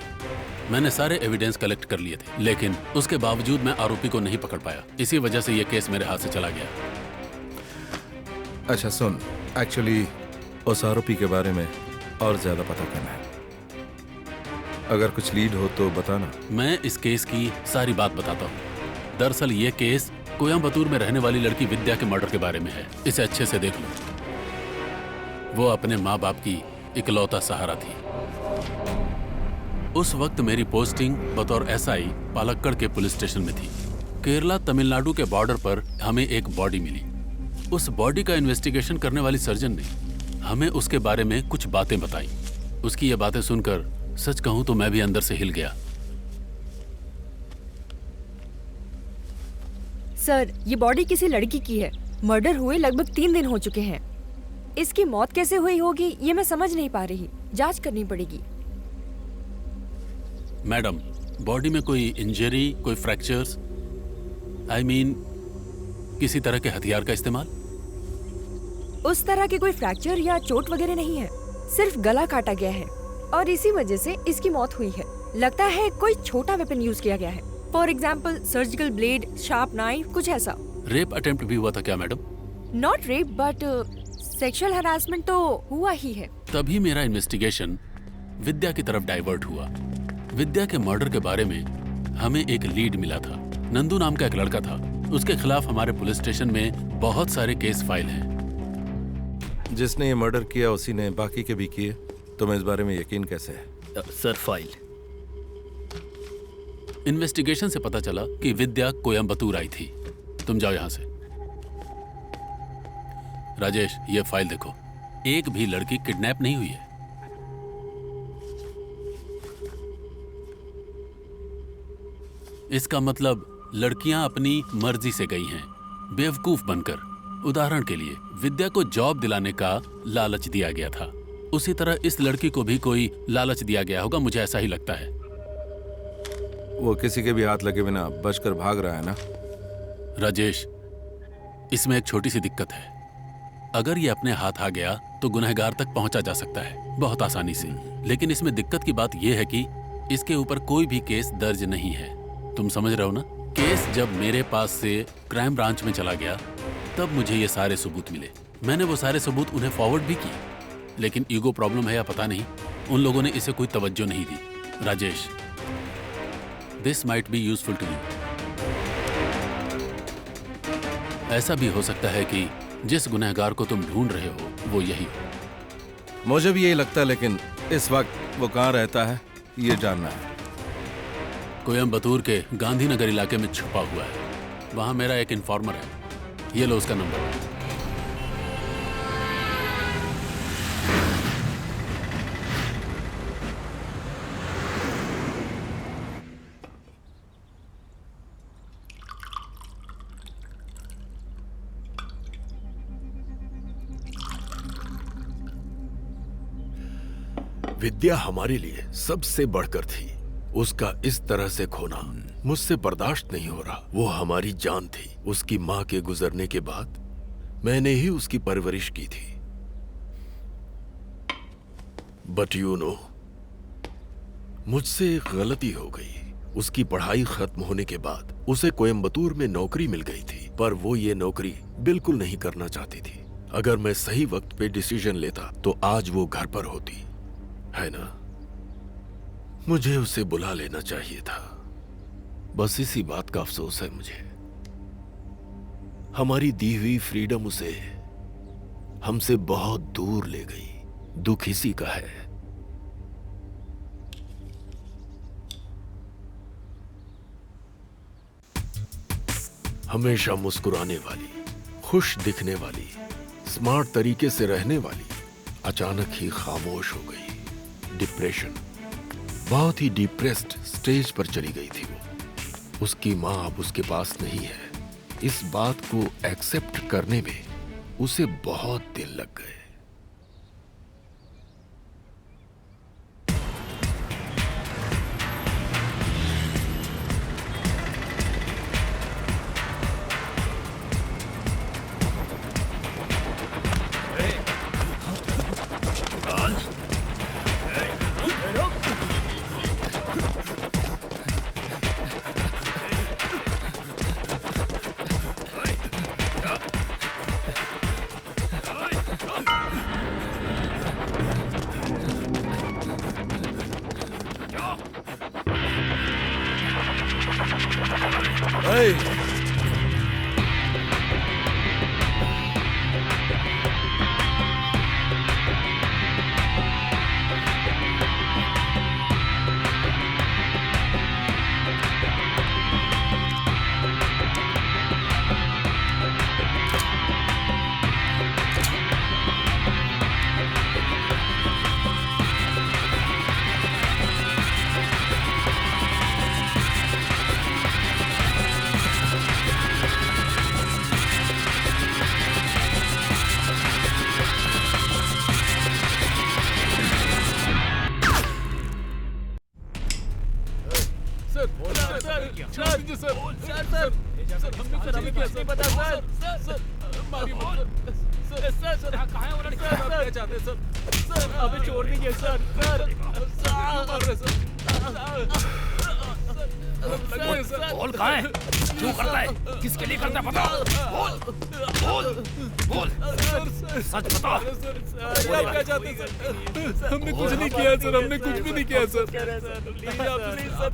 मैंने सारे एविडेंस कलेक्ट कर लिए थे, लेकिन उसके बावजूद मैं आरोपी को नहीं पकड़ पाया। इसी वजह से ये केस मेरे हाथ से चला गया। अच्छा सुन, एक्चुअली उस आरोपी के बारे में और ज्यादा पता करना है। अगर कुछ लीड हो तो बताना। मैं इस केस की सारी बात बताता हूँ। दरअसल ये केस कोयम्बतूर में रहने वाली लड़की विद्या के मर्डर के बारे में है। इसे अच्छे से देख लो। वो अपने माँ बाप की इकलौता सहारा थी। उस वक्त मेरी पोस्टिंग बतौर एसआई पालक्कड़ के पुलिस स्टेशन में थी। केरला तमिलनाडु के बॉर्डर पर हमें एक बॉडी मिली। उस बॉडी का इन्वेस्टिगेशन करने वाली सर्जन ने हमें उसके बारे में कुछ बातें बताई। उसकी ये बातें सुनकर सच कहूं तो मैं भी अंदर से हिल गया। सर, ये बॉडी किसी लड़की की है। मर्डर हुए लगभग 3 दिन हो चुके हैं। इसकी मौत कैसे हुई होगी ये मैं समझ नहीं पा रही। जांच करनी पड़ेगी। मैडम, बॉडी में कोई इंजरी, कोई फ्रैक्चर्स, आई मीन किसी तरह के हथियार का इस्तेमाल? उस तरह के कोई फ्रैक्चर या चोट वगैरह नहीं है, सिर्फ गला काटा गया है और इसी वजह से इसकी मौत हुई है। लगता है कोई छोटा वेपन यूज किया गया है, for example surgical blade, sharp knife, कुछ ऐसा। रेप अटेम्प्ट भी हुआ था क्या madam? Not rape but sexual harassment तो हुआ ही है। तभी मेरा इन्वेस्टिगेशन विद्या की तरफ डाइवर्ट हुआ। विद्या के मर्डर के बारे में हमें एक लीड मिला था। नंदू नाम का एक लड़का था, उसके खिलाफ हमारे पुलिस स्टेशन में बहुत सारे केस फाइल हैं। जिसने ये मर्डर किया उसी ने बाकी के भी किए। तुम्हें इस बारे में यकीन कैसे है? सर फाइल इन्वेस्टिगेशन से पता चला कि विद्या कोयम्बतूर आई थी। तुम जाओ यहाँ से। राजेश, ये फाइल देखो, एक भी लड़की किडनैप नहीं हुई है। इसका मतलब लड़कियां अपनी मर्जी से गई हैं, बेवकूफ बनकर। उदाहरण के लिए विद्या को जॉब दिलाने का लालच दिया गया था, उसी तरह इस लड़की को भी कोई लालच दिया गया होगा, मुझे ऐसा ही लगता है। वो किसी के भी हाथ लगे बिना बचकर भाग रहा है ना? राजेश, इसमें एक छोटी सी दिक्कत है। अगर ये अपने हाथ आ गया तो गुनहगार तक पहुंचा जा सकता है बहुत आसानी से, लेकिन इसमें दिक्कत की बात यह है कि इसके ऊपर कोई भी केस दर्ज नहीं है। तुम समझ रहे हो ना? केस जब मेरे पास से क्राइम ब्रांच में चला गया तब मुझे ये सारे सबूत मिले। मैंने वो सारे सबूत उन्हें फॉरवर्ड भी किए, लेकिन ईगो प्रॉब्लम है या पता नहीं, उन लोगों ने इसे कोई तवज्जो नहीं दी। Rajesh, this might be useful to you. ऐसा भी हो सकता है कि जिस गुनहगार को तुम ढूंढ रहे हो वो यही हो। मुझे भी यही लगता है, लेकिन इस वक्त वो कहाँ रहता है ये जानना है। कोयम्बतूर के गांधीनगर इलाके में छुपा हुआ है। वहां मेरा एक इन्फॉर्मर है, ये लो उसका नंबर। विद्या हमारे लिए सबसे बढ़कर थी। उसका इस तरह से खोना मुझसे बर्दाश्त नहीं हो रहा। वो हमारी जान थी। उसकी माँ के गुजरने के बाद मैंने ही उसकी परवरिश की थी। बट यू नो, मुझसे एक गलती हो गई। उसकी पढ़ाई खत्म होने के बाद उसे कोयम्बतूर में नौकरी मिल गई थी, पर वो ये नौकरी बिल्कुल नहीं करना चाहती थी। अगर मैं सही वक्त पे डिसीजन लेता तो आज वो घर पर होती, है ना? मुझे उसे बुला लेना चाहिए था। बस इसी बात का अफसोस है मुझे। हमारी दी हुई फ्रीडम उसे हमसे बहुत दूर ले गई। दुख इसी का है। हमेशा मुस्कुराने वाली, खुश दिखने वाली, स्मार्ट तरीके से रहने वाली अचानक ही खामोश हो गई। डिप्रेशन, बहुत ही डिप्रेस्ड स्टेज पर चली गई थी वो। उसकी मां अब उसके पास नहीं है। इस बात को एक्सेप्ट करने में उसे बहुत दिन लग गए। मारिए मत सर। सर सर कहाँ है वो लड़की? आप क्या चाहते हैं सर? सर अबे छोड़ दीजिए सर। सर मार रहे सर। बोल कहाँ है? क्यों करता है? किसके लिए करता है बता। बोल बोल बोल सच बता। आप क्या चाहते हैं सर? हमने कुछ नहीं किया सर, हमने कुछ भी नहीं किया सर।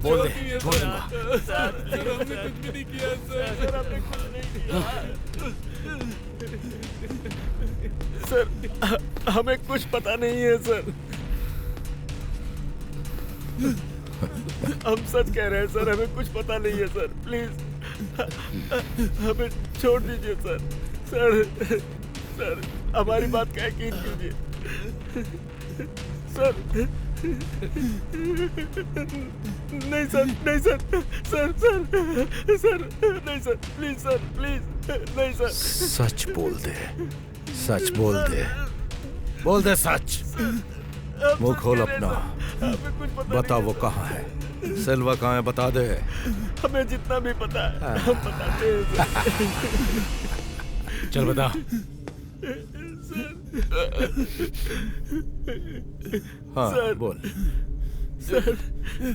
बोल दे, छोड़ दूंगा। सर हमने कुछ भी नहीं किया सर हमें कुछ पता नहीं है सर। हम सच कह रहे हैं सर, हमें कुछ पता नहीं है सर। प्लीज हमें छोड़ दीजिए सर। सर सर हमारी बात का यकीन कीजिए सर। नहीं सर, नहीं सर, सर सर सर नहीं सर, प्लीज सर, प्लीज नहीं सर। सच बोल दे, सच बोल दे, बोल दे सच। मुंह खोल अपना, बता वो कहाँ है। सेल्वा कहाँ है बता दे। हमें जितना भी पता है हम बताते हैं सर। चल बता। हाँ सर, बोल।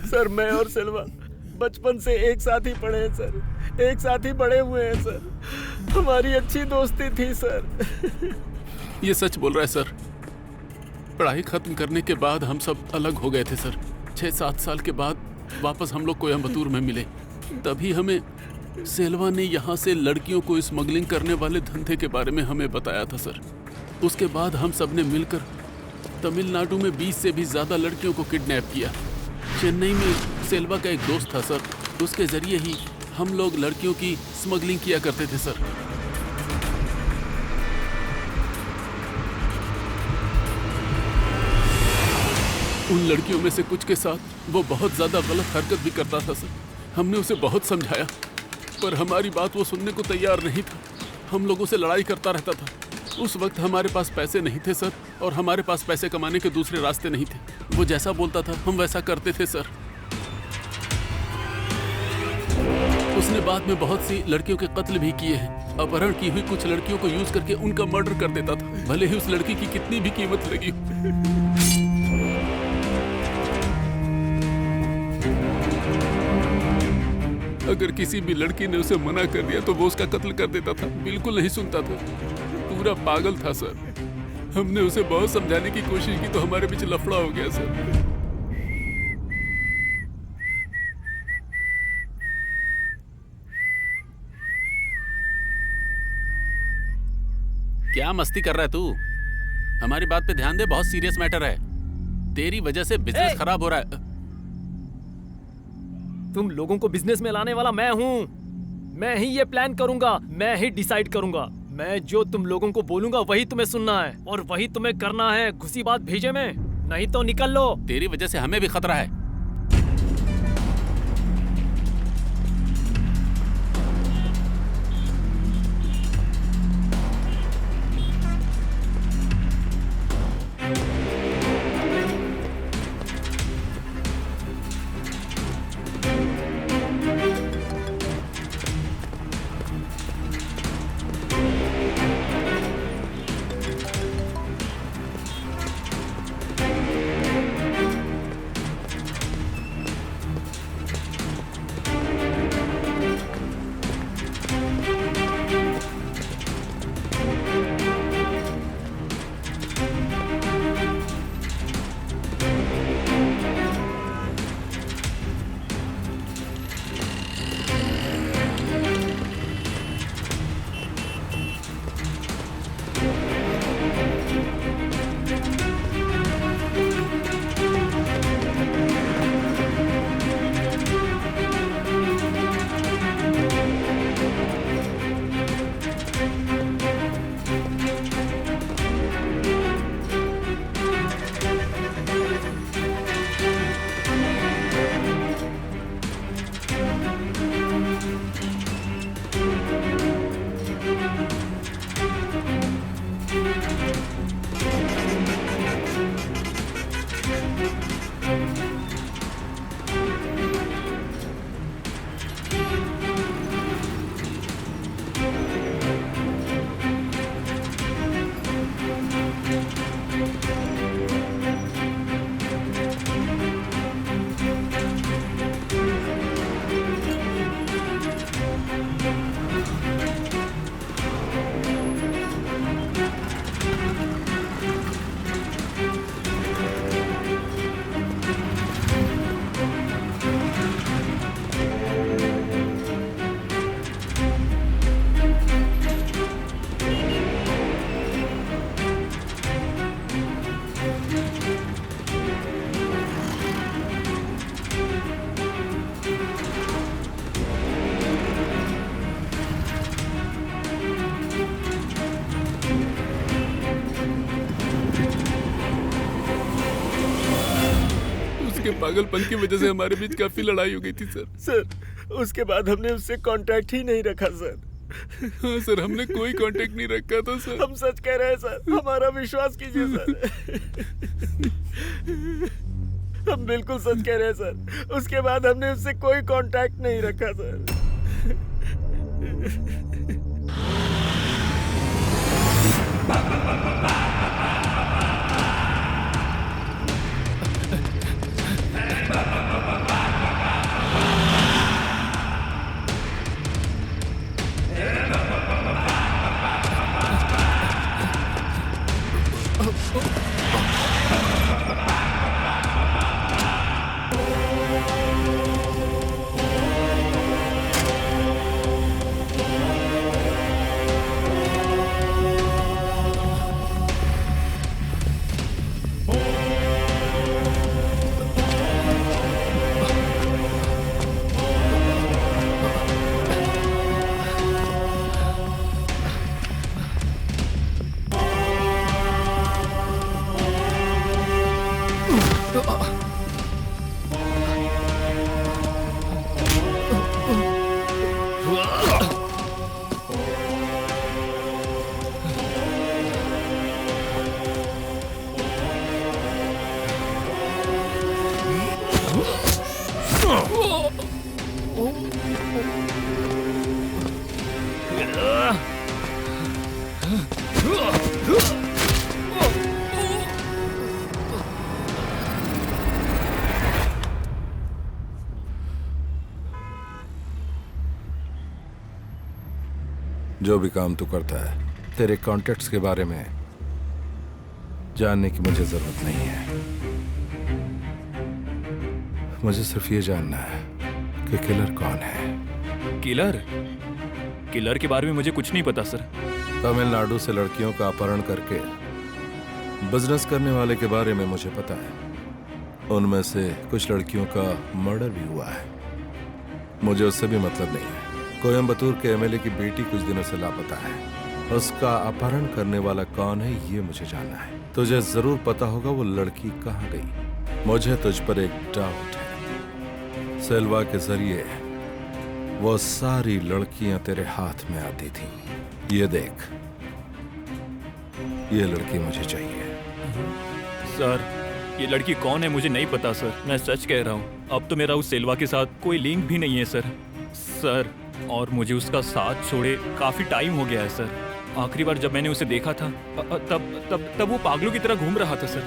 सर मैं और सेल्वा बचपन से एक साथ ही पढ़े हैं सर, एक साथ ही बड़े हुए हैं सर। हमारी अच्छी दोस्ती थी सर। ये सच बोल रहा है सर। पढ़ाई खत्म करने के बाद हम सब अलग हो गए थे सर। 6-7 साल के बाद वापस हम लोग कोयम्बतूर में मिले। तभी हमें सेल्वा ने यहाँ से लड़कियों को स्मगलिंग करने वाले धंधे के बारे में हमें बताया था सर। उसके बाद हम सब ने मिलकर तमिलनाडु में 20 से भी ज़्यादा लड़कियों को किडनैप किया। चेन्नई में सेल्वा का एक दोस्त था सर, उसके ज़रिए ही हम लोग लड़कियों की स्मगलिंग किया करते थे सर। उन लड़कियों में से कुछ के साथ वो बहुत ज़्यादा गलत हरकत भी करता था सर। हमने उसे बहुत समझाया पर हमारी बात वो सुनने को तैयार नहीं था। हम लोगों से लड़ाई करता रहता था। उस वक्त हमारे पास पैसे नहीं थे सर, और हमारे पास पैसे कमाने के दूसरे रास्ते नहीं थे। वो जैसा बोलता था हम वैसा करते थे सर। उसने बाद में बहुत सी लड़कियों के कत्ल भी किए हैं। अपहरण की हुई कुछ लड़कियों को यूज करके उनका मर्डर कर देता था, भले ही उस लड़की की कितनी भी कीमत लगी हो। अगर किसी भी लड़की ने उसे मना कर दिया तो वो उसका कत्ल कर देता था। बिल्कुल नहीं सुनता था, पूरा पागल था सर। हमने उसे बहुत समझाने की कोशिश की तो हमारे बीच लफड़ा हो गया सर। क्या मस्ती कर रहा है तू? हमारी बात पे ध्यान दे, बहुत सीरियस मैटर है। तेरी वजह से बिजनेस खराब हो रहा है। तुम लोगों को बिजनेस में लाने वाला मैं हूँ। मैं ही ये प्लान करूंगा, मैं ही डिसाइड करूंगा। मैं जो तुम लोगों को बोलूंगा वही तुम्हें सुनना है और वही तुम्हें करना है। घुसी बात भेजे में, नहीं तो निकल लो। तेरी वजह से हमें भी खतरा है। उसके पागलपन की वजह से हमारे बीच काफी लड़ाई हो गई थी सर। सर उसके बाद हमने उससे कांटेक्ट ही नहीं रखा सर। हाँ सर, हमने कोई कांटेक्ट नहीं रखा था सर। हम सच कह रहे हैं सर, हमारा विश्वास कीजिए सर। हम बिल्कुल सच कह रहे हैं सर। उसके बाद हमने उससे कोई कांटेक्ट नहीं रखा सर। जो भी काम तू करता है, तेरे कॉन्टेक्ट्स के बारे में जानने की मुझे जरूरत नहीं है। मुझे सिर्फ ये जानना है कि किलर कौन है। किलर? किलर के बारे में मुझे कुछ नहीं पता सर। तमिलनाडु से लड़कियों का अपहरण करके बिजनेस करने वाले के बारे में मुझे पता है। उनमें से कुछ लड़कियों का मर्डर भी हुआ है। मुझे उससे भी मतलब नहीं है। कोयम्बतूर के एमएलए की बेटी कुछ दिनों से लापता है। उसका अपहरण करने वाला कौन है ये मुझे जानना है। तुझे जरूर पता होगा वो लड़की कहाँ गई। मुझे तुझ पर एक डाउट है। सेल्वा के जरिए वो सारी लड़कियां तेरे हाथ में आती थी। ये देख, ये लड़की मुझे चाहिए। सर ये लड़की कौन है मुझे नहीं पता सर, मैं सच कह रहा हूँ। अब तो मेरा उस सेल्वा के साथ कोई लिंक भी नहीं है सर। और मुझे उसका साथ छोड़े काफी टाइम हो गया है सर। आखिरी बार जब मैंने उसे देखा था तब वो पागलों की तरह घूम रहा था सर।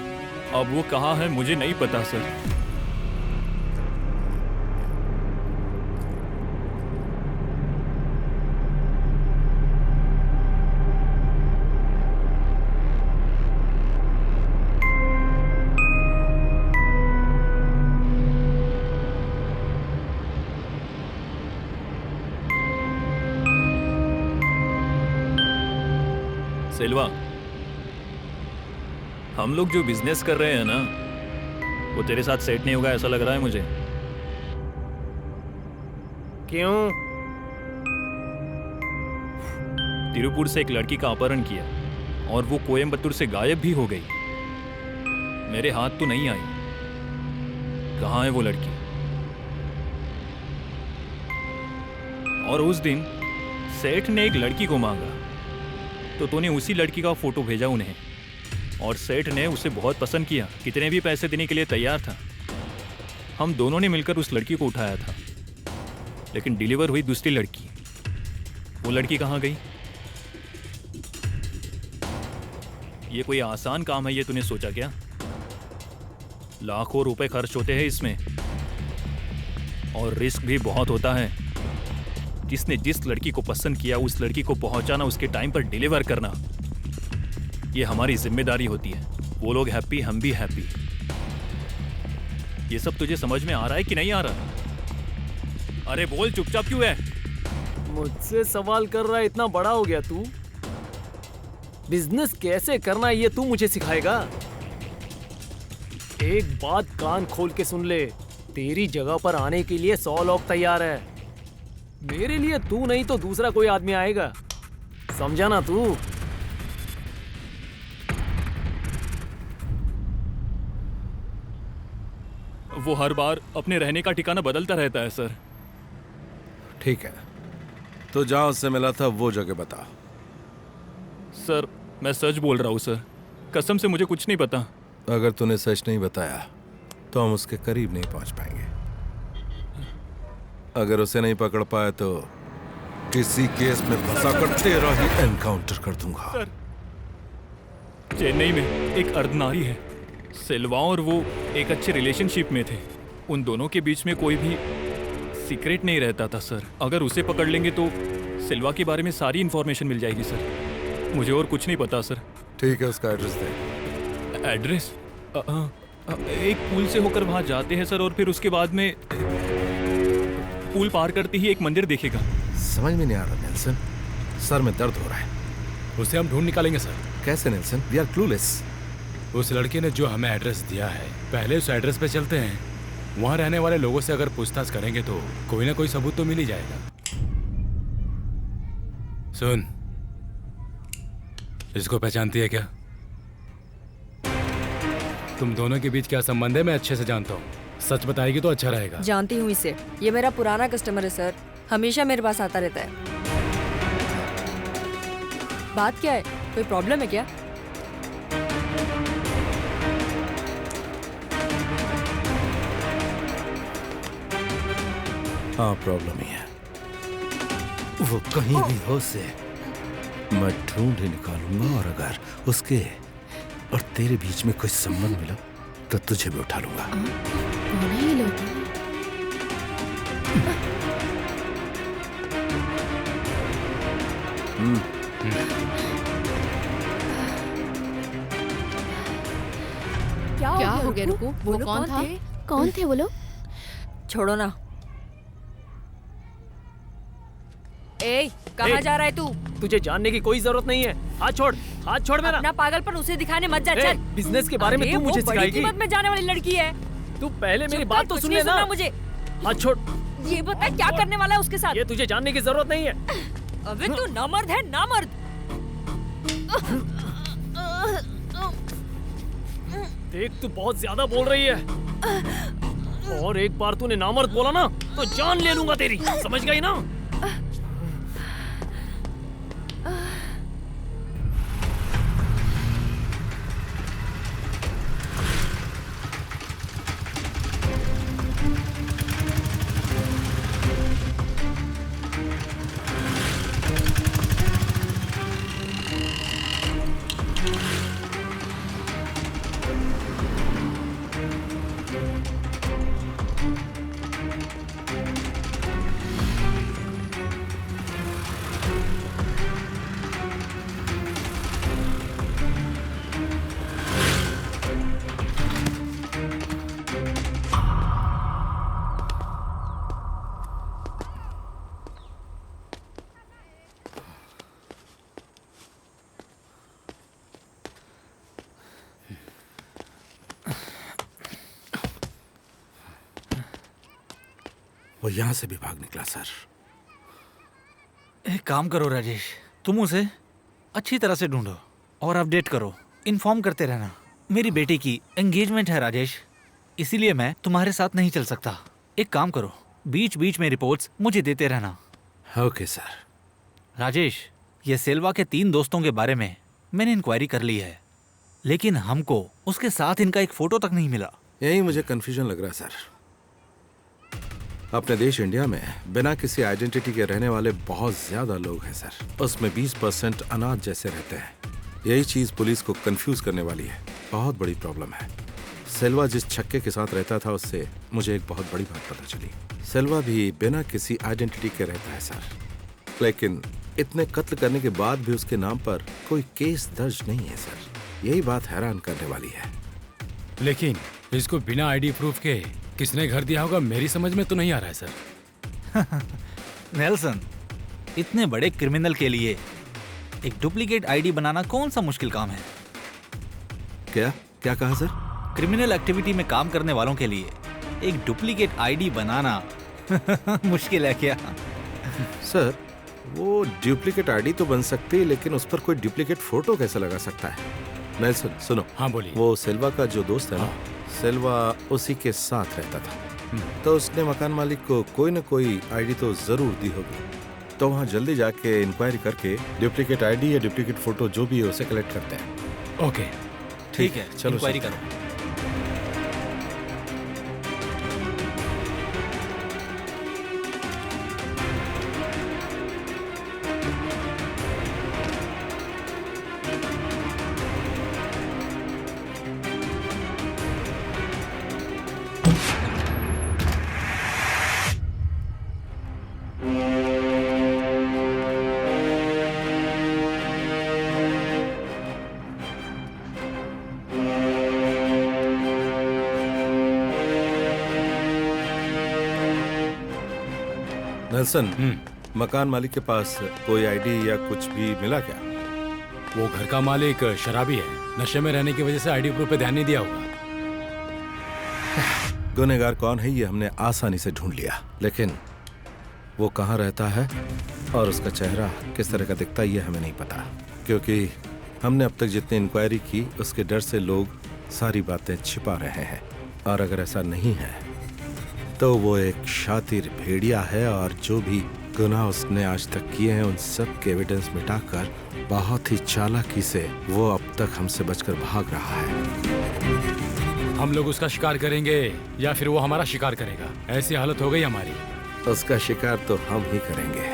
अब वो कहाँ है मुझे नहीं पता सर। सेल्वा, हम लोग जो बिजनेस कर रहे हैं ना, वो तेरे साथ सेट नहीं होगा ऐसा लग रहा है मुझे। क्यों? तिरुपुर से एक लड़की का अपहरण किया और वो कोयम्बतूर से गायब भी हो गई। मेरे हाथ तो नहीं आई। कहाँ है वो लड़की? और उस दिन सेठ ने एक लड़की को मांगा तो तूने उसी लड़की का फोटो भेजा उन्हें, और सेठ ने उसे बहुत पसंद किया, कितने भी पैसे देने के लिए तैयार था। हम दोनों ने मिलकर उस लड़की को उठाया था, लेकिन डिलीवर हुई दूसरी लड़की। वो लड़की कहाँ गई? ये कोई आसान काम है ये तूने सोचा क्या? लाखों रुपए खर्च होते हैं इसमें और रिस्क भी बहुत होता है। जिसने जिस लड़की को पसंद किया उस लड़की को पहुंचाना, उसके टाइम पर डिलीवर करना, ये हमारी जिम्मेदारी होती है। वो लोग हैप्पी, हम भी हैप्पी। ये सब तुझे समझ में आ रहा है कि नहीं आ रहा? अरे बोल, चुपचाप क्यों है? मुझसे सवाल कर रहा है? इतना बड़ा हो गया तू? बिजनेस कैसे करना है ये तू मुझे सिखाएगा? एक बात कान खोल के सुन ले, तेरी जगह पर आने के लिए 100 लोग तैयार है। मेरे लिए तू नहीं तो दूसरा कोई आदमी आएगा, समझा ना तू? वो हर बार अपने रहने का ठिकाना बदलता रहता है सर। ठीक है, तो जहां उससे मिला था वो जगह बता। सर मैं सच बोल रहा हूँ सर, कसम से मुझे कुछ नहीं पता। अगर तूने सच नहीं बताया तो हम उसके करीब नहीं पहुंच पाएंगे। अगर उसे नहीं पकड़ पाए तो किसी केस में फंसाकर तेरा ही एनकाउंटर कर दूंगा। सर चेन्नई में एक अर्धनारी है, सेल्वा और वो एक अच्छे रिलेशनशिप में थे। उन दोनों के बीच में कोई भी सीक्रेट नहीं रहता था सर। अगर उसे पकड़ लेंगे तो सेल्वा के बारे में सारी इंफॉर्मेशन मिल जाएगी सर। मुझे और कुछ नहीं पता सर। ठीक है, उसका एड्रेस दे। एड्रेस? एक पुल से होकर वहां जाते हैं सर, और फिर उसके बाद में पुल पार करते ही एक मंदिर देखेगा। समझ में नहीं आ रहा नेल्सन, सर में दर्द हो रहा है। उसे हम ढूंढ निकालेंगे सर। कैसे नेल्सन? We are clueless. उस लड़के ने जो हमें एड्रेस दिया है, पहले उस एड्रेस पे चलते हैं। वहां रहने वाले लोगों से अगर पूछताछ करेंगे तो कोई ना कोई सबूत तो मिल ही जाएगा। सुन, इसको पहचानती है क्या? तुम दोनों के बीच क्या संबंध है मैं अच्छे से जानता हूँ। सच बताएगी तो अच्छा रहेगा। जानती हूँ इसे, ये मेरा पुराना कस्टमर है सर, हमेशा मेरे पास आता रहता है। बात क्या है, कोई प्रॉब्लम है क्या? हाँ प्रॉब्लम ही है। वो कहीं भी हो से मैं ढूंढ ही निकालूंगा, और अगर उसके और तेरे बीच में कोई संबंध मिला तो तुझे भी उठा लूंगा। कौन है ये लोग? क्या हो गया रुकू? वो कौन था? कौन थे वो लोग? छोड़ो ना। ए, कहाँ जा रहा है तू? तुझे जानने की कोई जरूरत नहीं है। हाथ छोड़, हाथ छोड़ मेरा। अपना पागलपन उसे दिखाने मत जा। चल। बिजनेस के बारे में तू मुझे बड़ी सिखाएगी? कीमत में जाने वाली लड़की है। तू पहले मेरी बात तो सुन ले ना। मुझे हाथ छोड़। ये बता क्या करने वाला है उसके साथ? ये तुझे जानने की जरूरत नहीं है। अबे तू नामर्द है, नामर्द। देख तू बहुत ज्यादा बोल रही है, और एक बार तूने नामर्द बोला ना तो जान ले लूंगा तेरी, समझ गई ना? वो यहां से भी भाग निकला सर। एक काम करो राजेश, तुम उसे अच्छी तरह से ढूंढो और अपडेट करो, इन्फॉर्म करते रहना। मेरी बेटी की एंगेजमेंट है राजेश, इसीलिए मैं तुम्हारे साथ नहीं चल सकता। एक काम करो, बीच बीच में रिपोर्ट्स मुझे देते रहना। Okay sir. राजेश, ये सेल्वा के 3 दोस्तों के बारे में मैंने इंक्वायरी कर ली है, लेकिन हमको उसके साथ इनका एक फोटो तक नहीं मिला। यही मुझे कंफ्यूजन लग रहा है सर। अपने देश इंडिया में बिना किसी आइडेंटिटी के रहने वाले बहुत ज्यादा लोग हैं सर। उसमें 20% अनाथ जैसे रहते हैं। यही चीज पुलिस को कंफ्यूज करने वाली है। बहुत बड़ी प्रॉब्लम है। सेल्वा जिस छक्के के साथ रहता था उससे मुझे एक बहुत बड़ी बात पता चली। सेल्वा भी बिना किसी आइडेंटिटी के रहता है सर, लेकिन इतने कत्ल करने के बाद भी उसके नाम पर कोई केस दर्ज नहीं है सर। यही बात हैरान करने वाली है। लेकिन इसको बिना आईडी प्रूफ के किसने घर दिया होगा मेरी समझ में तो नहीं आ रहा है सर। नेल्सन, इतने बड़े क्रिमिनल के लिए एक डुप्लीकेट आईडी बनाना कौन सा मुश्किल काम है? क्या क्या कहा सर? क्रिमिनल एक्टिविटी में काम करने वालों के लिए एक डुप्लीकेट आईडी बनाना मुश्किल है क्या? सर, वो डुप्लीकेट आईडी तो बन सकती है, लेकिन उस पर कोई डुप्लीकेट फोटो कैसे लगा सकता है? नेल्सन सुनो। हाँ बोलिए। वो सेल्वा का जो दोस्त है ना, सेल्वा उसी के साथ रहता था, तो उसने मकान मालिक को कोई न कोई आईडी तो जरूर दी होगी। तो वहाँ जल्दी जाके इंक्वायरी करके डुप्लीकेट आईडी या डुप्लीकेट फोटो जो भी है उसे कलेक्ट करते हैं। ओके ठीक है, चलो इंक्वायरी सर। करो। नेल्सन, मकान मालिक के पास कोई आईडी या कुछ भी मिला क्या? वो घर का मालिक शराबी है, नशे में रहने की वजह से आईडी प्रूफ पे ध्यान नहीं दिया होगा। गुनहगार कौन है ये हमने आसानी से ढूंढ लिया, लेकिन वो कहाँ रहता है और उसका चेहरा किस तरह का दिखता है ये हमें नहीं पता, क्योंकि हमने अब तक जितनी इंक्वायरी की उसके डर से लोग सारी बातें छिपा रहे हैं। और अगर ऐसा नहीं है तो वो एक शातिर भेड़िया है और जो भी गुनाह उसने आज तक किए हैं उन सब के एविडेंस मिटाकर बहुत ही चालाकी से वो अब तक हमसे बचकर भाग रहा है। हम लोग उसका शिकार करेंगे या फिर वो हमारा शिकार करेगा, ऐसी हालत हो गई हमारी। उसका शिकार तो हम ही करेंगे।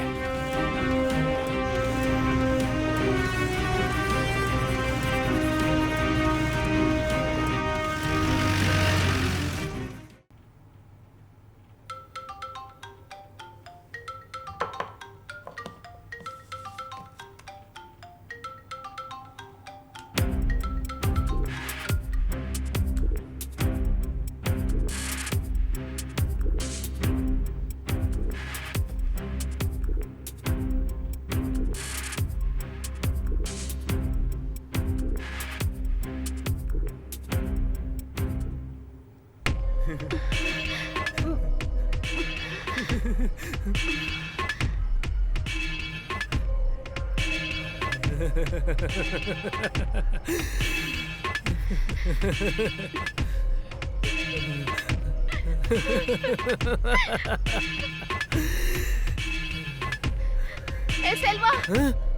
ए सेल्वा,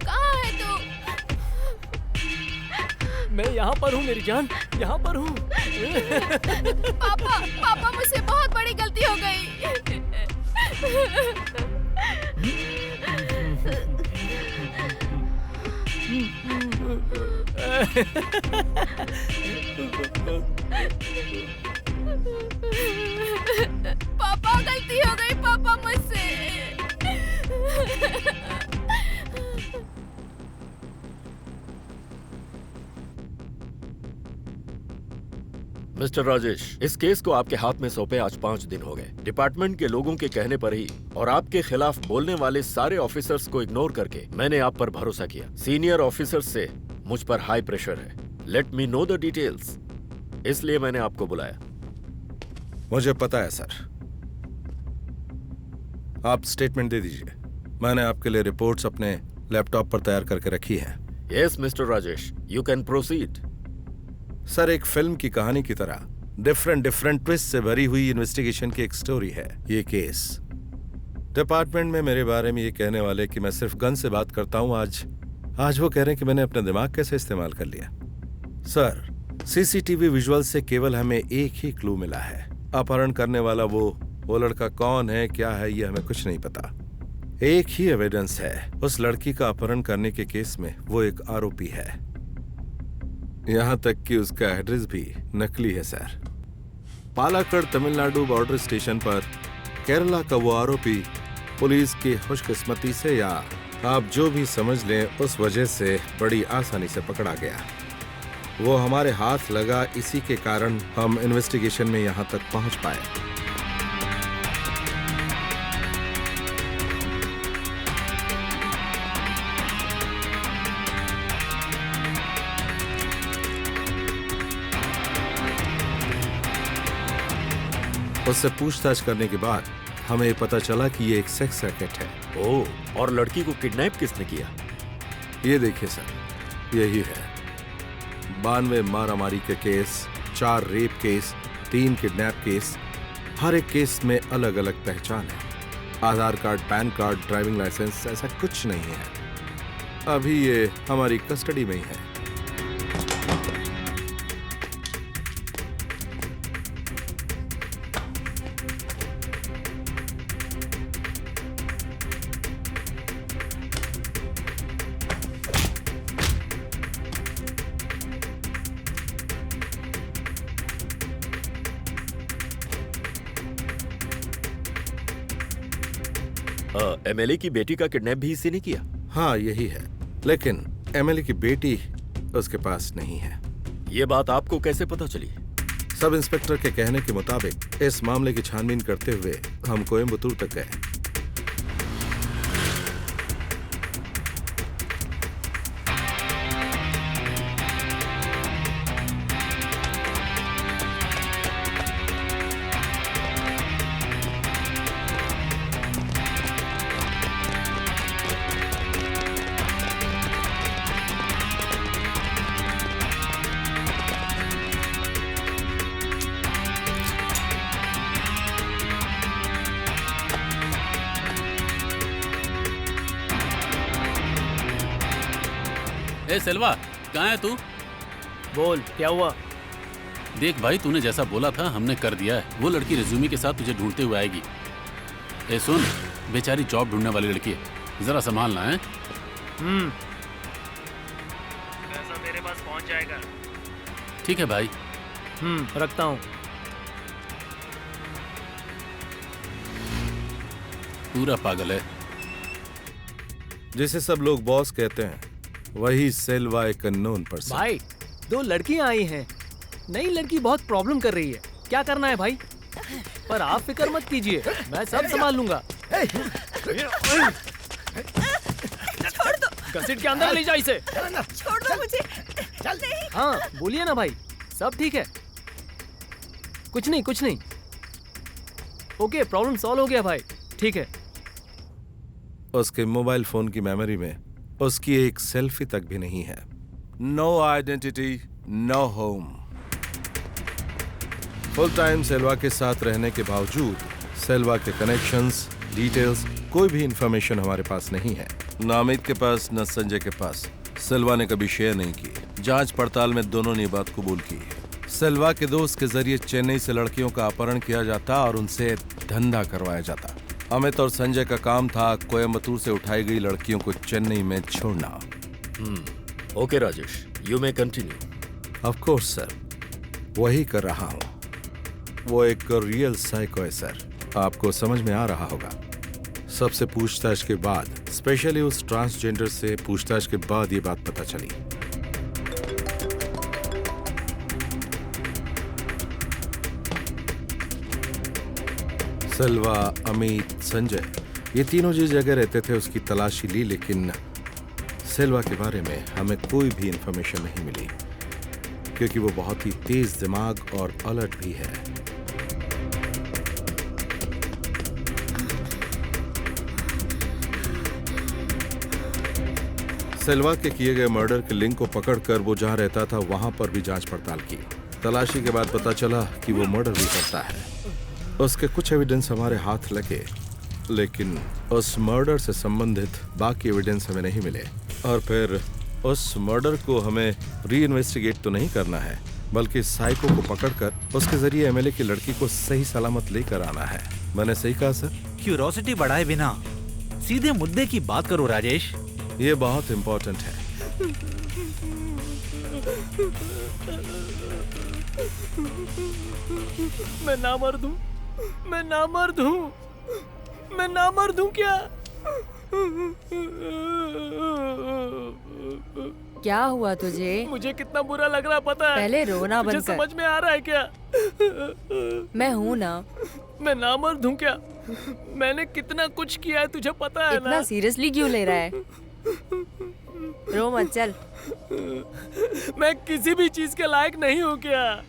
कहाँ है तू? मैं यहाँ पर हूँ मेरी जान, यहाँ पर हूँ। पापा, पापा मुझसे बहुत बड़ी गलती हो गई। पापा गलती हो गई पापा मुझसे। मिस्टर राजेश, इस केस को आपके हाथ में सौंपे आज 5 दिन हो गए। डिपार्टमेंट के लोगों के कहने पर ही और आपके खिलाफ बोलने वाले सारे ऑफिसर्स को इग्नोर करके मैंने आप पर भरोसा किया। सीनियर ऑफिसर्स से मुझ पर हाई प्रेशर है। Let me know the details, इसलिए मैंने आपको बुलाया। मुझे पता है सर, आप स्टेटमेंट दे दीजिए। मैंने आपके लिए रिपोर्ट्स अपने लैपटॉप पर तैयार करके रखी है। Yes mister Rajesh, you can proceed. Sir, एक फिल्म की कहानी की तरह डिफरेंट ट्विस्ट से भरी हुई इन्वेस्टिगेशन की एक स्टोरी है ये केस। डिपार्टमेंट में मेरे बारे में ये कहने वाले कि मैं सिर्फ गन से बात करता हूं, आज वो कह रहे हैं कि मैंने अपना दिमाग कैसे इस्तेमाल कर लिया। सर, सीसीटीवी विजुअल से केवल हमें एक ही क्लू मिला है। अपहरण करने वाला वो लड़का कौन है, क्या है, ये हमें कुछ नहीं पता। एक ही एविडेंस है, उस लड़की का अपहरण करने के केस में वो एक आरोपी है। यहाँ तक कि उसका एड्रेस भी नकली है सर। पालाकड़ तमिलनाडु बॉर्डर स्टेशन पर केरला का वो आरोपी पुलिस की खुशकिस्मती से या आप जो भी समझ लें उस वजह से बड़ी आसानी से पकड़ा गया। वो हमारे हाथ लगा, इसी के कारण हम इन्वेस्टिगेशन में यहाँ तक पहुँच पाए। उससे पूछताछ करने के बाद हमें पता चला कि ये एक सेक्स रैकेट है। ओह, और लड़की को किडनैप किसने किया? ये देखिए सर, यही है। 92 मारामारी के case, 4 rape case 3 kidnap case, हर एक केस में अलग अलग पहचान है। Aadhaar card, PAN card, driving licence, ऐसा कुछ नहीं है। अभी ये हमारी कस्टडी में ही है। एमएलए की बेटी का किडनैप भी इसी ने किया? हाँ, यही है, लेकिन एमएलए की बेटी उसके पास नहीं है। ये बात आपको कैसे पता चली? सब इंस्पेक्टर के कहने के मुताबिक इस मामले की छानबीन करते हुए हम कोयम्बतूर तक गए। ए सेल्वा, कहाँ है तू? बोल, क्या हुआ? देख भाई, तूने जैसा बोला था हमने कर दिया है। वो लड़की रिज्यूमे के साथ तुझे ढूंढते हुए आएगी। ए सुन, बेचारी जॉब ढूंढने वाली लड़की है, जरा संभालना है। पैसा तेरे पास पहुंच जाएगा। ठीक है भाई। रखता हूँ। पूरा पागल है। जिसे सब लोग बॉस कहते हैं, वही सेल्वा एक अननोन पर्सन। भाई, 2 लड़कियां आई हैं। नई लड़की बहुत प्रॉब्लम कर रही है। क्या करना है भाई? पर आप फिक्र मत कीजिए, मैं सब संभाल लूंगा। छोड़ दो। घसीट के अंदर ले जा इसे। छोड़ दो मुझे। नहीं। हाँ, बोलिए ना भाई, सब ठीक है। कुछ नहीं। ओके, प्रॉब्लम सॉल्व हो गया भाई। ठीक है। उसके मोबाइल फोन की मेमोरी में उसकी एक सेल्फी तक भी नहीं है। No identity, no home. Full time Selva के साथ रहने के बावजूद सेल्वा के कनेक्शंस, डिटेल्स, कोई भी इंफॉर्मेशन हमारे पास नहीं है। न अमित के पास, न संजय के पास। सेल्वा ने कभी शेयर नहीं की। जांच पड़ताल में दोनों ने ये बात कबूल की। सेल्वा के दोस्त के जरिए चेन्नई से लड़कियों का अपहरण किया जाता और उनसे धंधा करवाया जाता। अमित और संजय का काम था कोयम्बतूर से उठाई गई लड़कियों को चेन्नई में छोड़ना। Okay Rajesh, you may continue. Of course sir, वही कर रहा हूँ। वो एक रियल साइको है सर, आपको समझ में आ रहा होगा। सबसे पूछताछ के बाद, स्पेशली उस ट्रांसजेंडर से पूछताछ के बाद ये बात पता चली। सेल्वा, अमित, संजय, ये तीनों जिस जगह रहते थे उसकी तलाशी ली, लेकिन सेल्वा के बारे में हमें कोई भी इंफॉर्मेशन नहीं मिली, क्योंकि वो बहुत ही तेज दिमाग और अलर्ट भी है। सेल्वा के किए गए मर्डर के लिंक को पकड़कर वो जहां रहता था वहां पर भी जांच पड़ताल की। तलाशी के बाद पता चला कि वो मर्डर भी करता है। उसके कुछ एविडेंस हमारे हाथ लगे, लेकिन उस मर्डर से संबंधित बाकी एविडेंस हमें नहीं मिले। और फिर उस मर्डर को हमें री इन्वेस्टिगेट तो नहीं करना है, बल्कि साइको को पकड़कर उसके जरिए एमएलए की लड़की को सही सलामत लेकर आना है। मैंने सही कहा सर? क्यूरोसिटी बढ़ाए बिना सीधे मुद्दे की बात करो राजेश। ये बहुत इंपॉर्टेंट है। मैं नामर्द हूँ, मैं नामर्द हूँ, मैं नामर्द हूँ क्या? क्या हुआ तुझे? मुझे कितना बुरा लग रहा पता है? पहले रोना बंद कर। तुझे समझ में आ रहा है क्या? मैं हूँ ना। मैं नामर्द हूँ क्या? मैंने कितना कुछ किया है तुझे पता है ना? इतना सीरियसली क्यों ले रहा है? रो मत, चल। मैं किसी भी चीज के लायक नहीं हूँ क्या?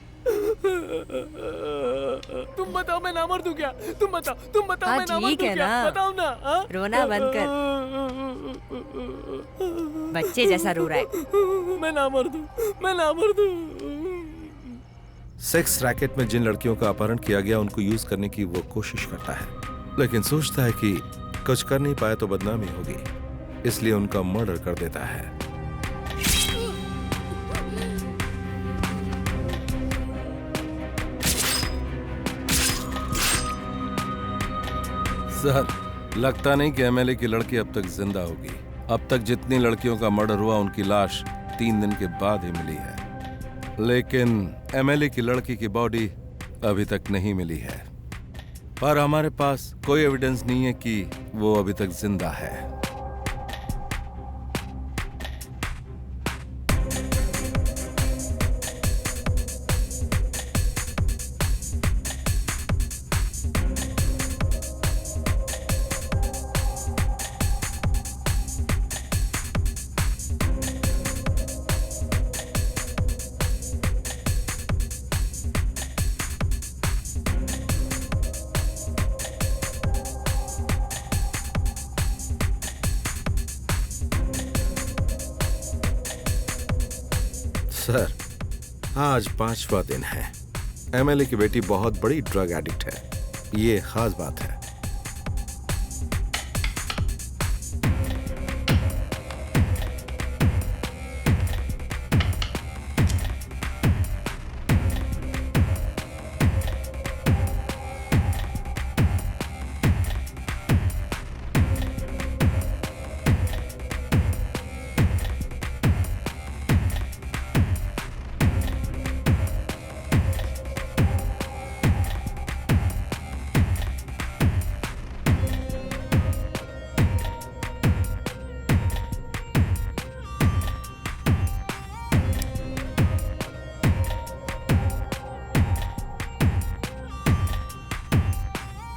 तुम बताओ मैं नामर्द हूँ क्या? तुम बताओ हाँ, मैं नामर्द ठीक हूँ है क्या? ना। बताओ ना। रोना बंद कर। बच्चे जैसा रो रहा है। मैं नामर्द हूँ, मैं नामर्द हूँ। सेक्स रैकेट में जिन लड़कियों का अपहरण किया गया उनको यूज करने की वो कोशिश करता है, लेकिन सोचता है कि कुछ कर नहीं पाया तो बदनामी होगी, इसलिए उनका मर्डर कर देता है। सर, लगता नहीं कि एमएलए की लड़की अब तक जिंदा होगी। अब तक जितनी लड़कियों का मर्डर हुआ उनकी लाश 3 दिन के बाद ही मिली है, लेकिन एमएलए की लड़की की बॉडी अभी तक नहीं मिली है और हमारे पास कोई एविडेंस नहीं है कि वो अभी तक जिंदा है। सर, आज 5वां दिन है। एमएलए की बेटी बहुत बड़ी ड्रग एडिक्ट है, ये खास बात है।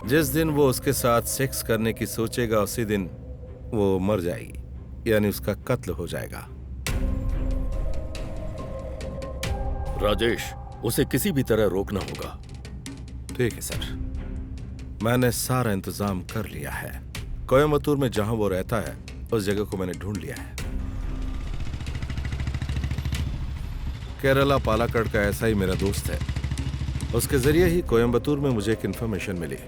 जिस दिन वो उसके साथ सेक्स करने की सोचेगा उसी दिन वो मर जाएगी, यानी उसका कत्ल हो जाएगा। राजेश, उसे किसी भी तरह रोकना होगा। ठीक है सर, मैंने सारा इंतजाम कर लिया है। कोयम्बतूर में जहां वो रहता है उस जगह को मैंने ढूंढ लिया है। केरला पालाकड़ का ऐसा ही मेरा दोस्त है, उसके जरिए ही कोयम्बतूर में मुझे एक इन्फॉर्मेशन मिली।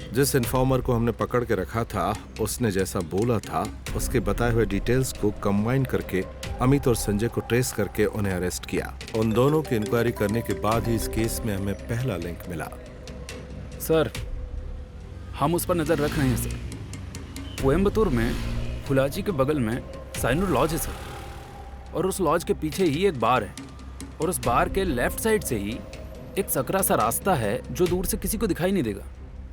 जिस इन्फॉर्मर को हमने पकड़ के रखा था उसने जैसा बोला था उसके बताए हुए डिटेल्स को कंबाइन करके अमित और संजय को ट्रेस करके उन्हें अरेस्ट किया। उन दोनों की इंक्वायरी करने के बाद ही इस केस में हमें पहला लिंक मिला। सर, हम उस पर नजर रख रहे हैं सर। कोयम्बतूर में फुलाची के बगल में साइनूर लॉज है सर, और उस लॉज के पीछे ही एक बार है, और उस बार के लेफ्ट साइड से ही एक सकरा सा रास्ता है जो दूर से किसी को दिखाई नहीं देगा।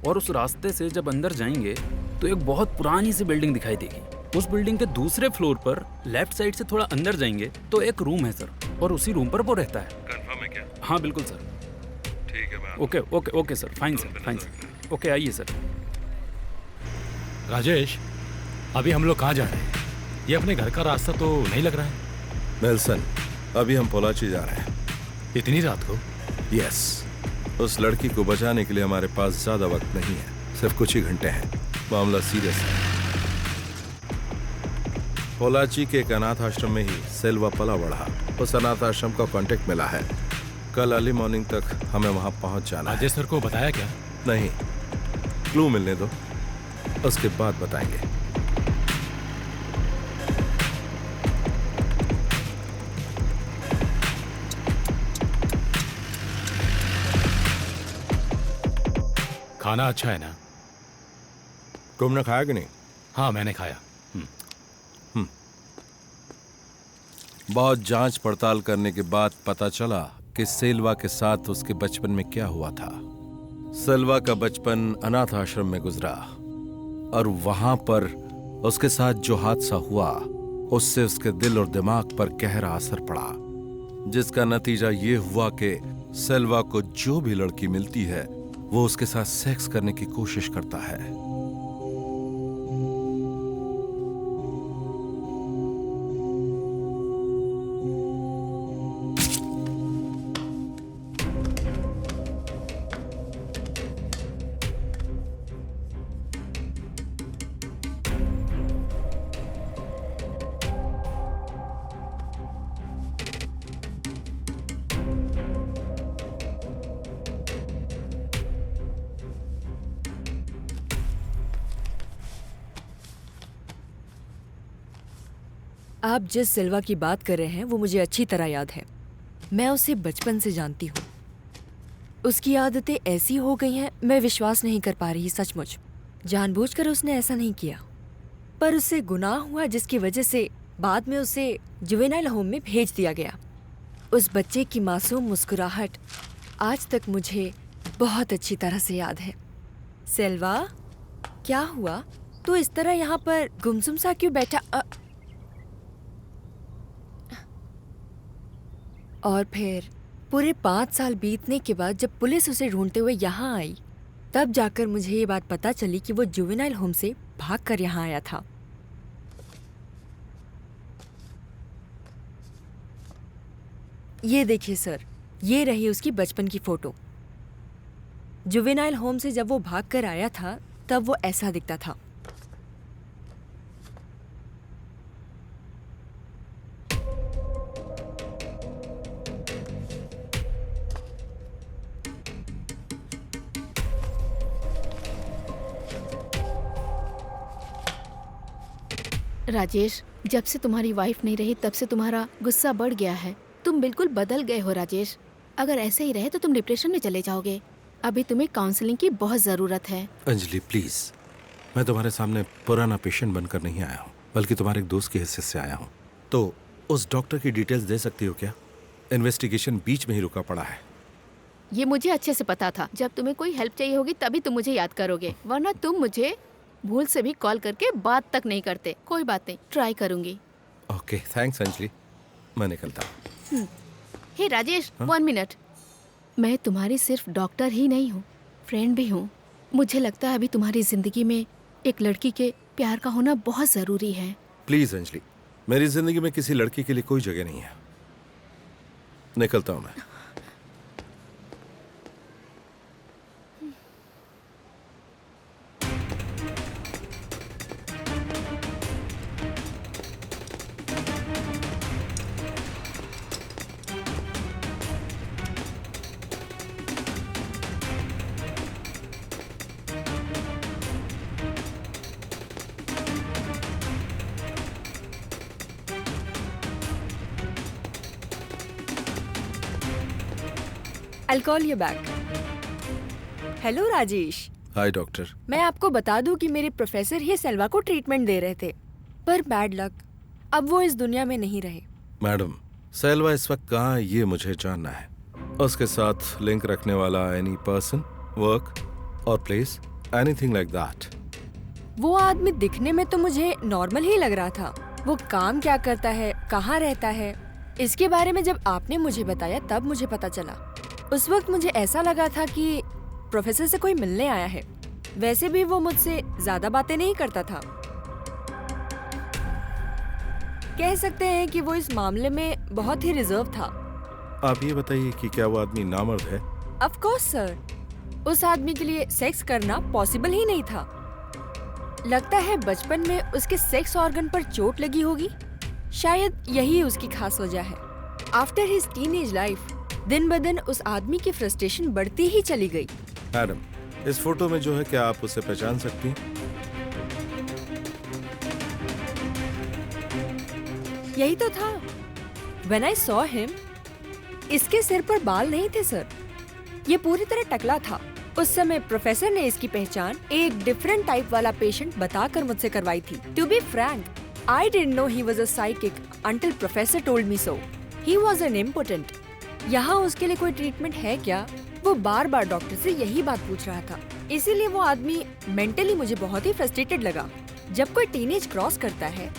और उस रास्ते से जब अंदर जाएंगे तो एक बहुत पुरानी सी बिल्डिंग दिखाई देगी। उस बिल्डिंग के दूसरे फ्लोर पर लेफ्ट साइड से थोड़ा अंदर जाएंगे तो एक रूम है सर, और उसी रूम पर वो रहता है। कंफर्म है क्या? हाँ बिल्कुल सर। ठीक है मैं okay okay okay sir, fine sir, fine sir. Okay, आइए सर। राजेश, अभी हम लोग कहाँ जा रहे हैं? ये अपने घर का रास्ता तो नहीं लग रहा है। नेल्सन, अभी हम पोलाची जा रहे हैं। इतनी रात को? यस, उस लड़की को बचाने के लिए हमारे पास ज्यादा वक्त नहीं है, सिर्फ कुछ ही घंटे हैं। मामला सीरियस है। पोलाची के एक अनाथ आश्रम में ही सेल्वा पला बढ़ा। उस अनाथ आश्रम का कांटेक्ट मिला है। कल अर्ली मॉर्निंग तक हमें वहां पहुंच जाना है। राजेश सर को बताया क्या? नहीं, क्लू मिलने दो, उसके बाद बताएंगे। खाना अच्छा है ना? तुमने खाया कि नहीं? हाँ, मैंने खाया। बहुत जांच पड़ताल करने के बाद पता चला कि सेल्वा के साथ उसके बचपन में क्या हुआ था। सेल्वा का बचपन अनाथ आश्रम में गुजरा और वहां पर उसके साथ जो हादसा हुआ उससे उसके दिल और दिमाग पर गहरा असर पड़ा, जिसका नतीजा ये हुआ कि सेल्वा को जो भी लड़की मिलती है वो उसके साथ सेक्स करने की कोशिश करता है। आप जिस सिल्वा की बात कर रहे हैं वो मुझे अच्छी तरह याद है। मैं उसे बचपन से जानती हूँ। उसकी आदतें ऐसी हो गई हैं, मैं विश्वास नहीं कर पा रही सचमुच। जानबूझकर उसने ऐसा नहीं किया, पर उससे गुनाह हुआ जिसकी वजह से बाद में उसे जुवेनाइल होम में भेज दिया गया। उस बच्चे की मासूम मुस्कुराहट आज तक मुझे बहुत अच्छी तरह से याद है। सेल्वा, क्या हुआ? तू इस तरह यहाँ पर गुमसुम सा क्यों बैठा? और फिर पूरे 5 साल बीतने के बाद जब पुलिस उसे ढूंढते हुए यहाँ आई, तब जाकर मुझे ये बात पता चली कि वो जुवेनाइल होम से भागकर यहाँ आया था। ये देखिए सर, ये रही उसकी बचपन की फोटो। जुवेनाइल होम से जब वो भागकर आया था तब वो ऐसा दिखता था। राजेश, जब से तुम्हारी वाइफ नहीं रही तब से तुम्हारा गुस्सा बढ़ गया है। तुम बिल्कुल बदल गए हो राजेश। अगर ऐसे ही रहे तो तुम डिप्रेशन में चले जाओगे। अभी तुम्हें काउंसलिंग की बहुत ज़रूरत है। अंजलि प्लीज, मैं तुम्हारे सामने पुराना पेशेंट बनकर नहीं आया हूँ, बल्कि तुम्हारे एक दोस्त की हैसियत से आया हूँ। तो उस डॉक्टर की डिटेल्स दे सकती हो क्या? इन्वेस्टिगेशन बीच में ही रुका पड़ा है। ये मुझे अच्छे से पता था। जब तुम्हें कोई हेल्प चाहिए होगी तभी तुम मुझे याद करोगे, वरना तुम मुझे भूल से भी कॉल करके बात तक नहीं करते। कोई बात नहीं, ट्राई करूंगी। ओके, थैंक्स अंजलि, मैं निकलता हूँ। हे राजेश, 1 मिनट। मैं तुम्हारी सिर्फ डॉक्टर ही नहीं हूँ, फ्रेंड भी हूँ। मुझे लगता है अभी तुम्हारी जिंदगी में एक लड़की के प्यार का होना बहुत ज़रूरी है। प्लीज अंजलि, मेरी जिंदगी में किसी लड़की के लिए कोई जगह नहीं है। निकलता हूँ मैं। I'll call you back. Hello Rajesh. Hi doctor. मैं आपको बता दूं कि मेरे प्रोफेसर ही सेल्वा को ट्रीटमेंट दे रहे थे, पर बैड लक, अब वो इस दुनिया में नहीं रहे। मैडम, सेल्वा इस वक्त कहाँ है ये मुझे जानना है। उसके साथ लिंक रखने वाला एनी पर्सन, वर्क और प्लेस, एनीथिंग लाइक दैट। वो आदमी दिखने में तो मुझे नॉर्मल ही लग रहा था। वो काम क्या करता है, कहाँ रहता है, इसके बारे में जब आपने मुझे बताया तब मुझे पता चला। उस वक्त मुझे ऐसा लगा था कि प्रोफेसर से कोई मिलने आया है। वैसे भी वो मुझसे ज्यादा बातें नहीं करता था। कह सकते हैं कि वो इस मामले में बहुत ही रिजर्व था। आप ये बताइए कि क्या वो आदमी नामर्द है? ऑफ कोर्स सर, उस आदमी के लिए सेक्स करना पॉसिबल ही नहीं था। लगता है बचपन में उसके सेक्स ऑर्गन पर चोट लगी होगी, शायद यही उसकी खास वजह है। आफ्टर हिज टीनेज लाइफ दिन ब दिन उस आदमी की फ्रस्ट्रेशन बढ़ती ही चली गई। मैडम, इस फोटो में जो है, क्या आप उसे पहचान सकती हैं? यही तो था। When I saw him, इसके सिर पर बाल नहीं थे सर, ये पूरी तरह टकला था। उस समय प्रोफेसर ने इसकी पहचान एक डिफरेंट टाइप वाला पेशेंट बताकर मुझसे करवाई थी। To be frank, I didn't know he was a psychic until professor told me so. He was an impotent. यहाँ उसके लिए कोई ट्रीटमेंट है क्या? वो बार बार डॉक्टर से यही बात पूछ रहा था। इसीलिए वो आदमी मेंटली मुझे बहुत ही फ्रस्ट्रेटेड लगा। जब कोई टीनेज क्रॉस करता है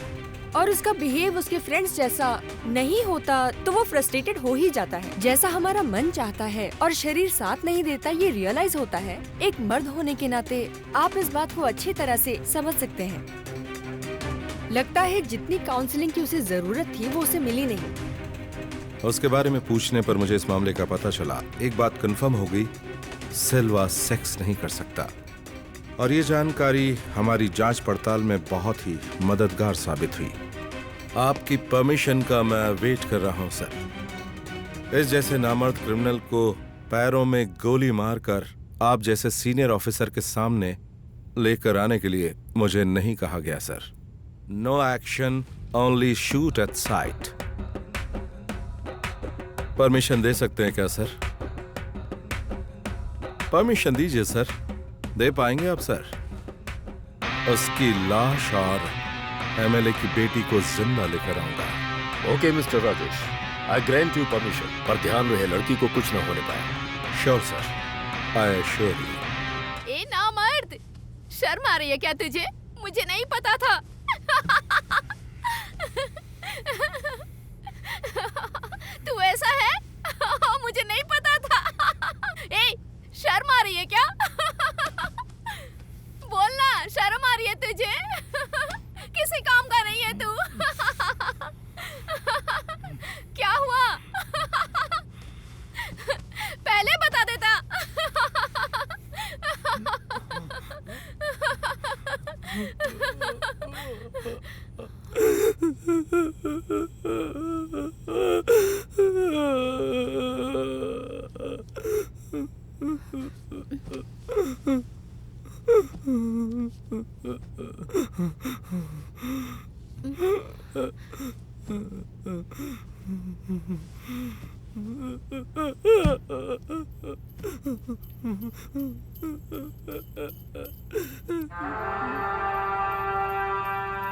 और उसका बिहेव उसके फ्रेंड्स जैसा नहीं होता तो वो फ्रस्ट्रेटेड हो ही जाता है। जैसा हमारा मन चाहता है और शरीर साथ नहीं देता, ये रियलाइज होता है। एक मर्द होने के नाते आप इस बात को अच्छी तरह से समझ सकते हैं। लगता है जितनी काउंसलिंग की उसे जरूरत थी वो उसे मिली नहीं। उसके बारे में पूछने पर मुझे इस मामले का पता चला। एक बात कंफर्म हो गई, सेल्वा सेक्स नहीं कर सकता। और ये जानकारी हमारी जांच पड़ताल में बहुत ही मददगार साबित हुई। आपकी परमिशन का मैं वेट कर रहा हूं सर। इस जैसे नामर्द क्रिमिनल को पैरों में गोली मारकर आप जैसे सीनियर ऑफिसर के सामने लेकर आने के लिए मुझे नहीं कहा गया sir. No action only shoot at sight. Permission दे सकते हैं क्या सर? परमिशन दीजिए सर। दे पाएंगे आप सर? उसकी लाश और एमएलए की बेटी को जिंदा लेकर आऊंगा। Okay mister Rajesh, I grant you permission, पर ध्यान रहे लड़की को कुछ न होने पाए। Sure sir, I assure you. ए नामर्द, शर्म आ रही है क्या तुझे? मुझे नहीं पता था। तू ऐसा है? मुझे नहीं पता था। ए, शर्म आ रही है क्या? बोलना, शर्म आ रही है तुझे? किसी काम का नहीं है तू। क्या हुआ? पहले बता देता।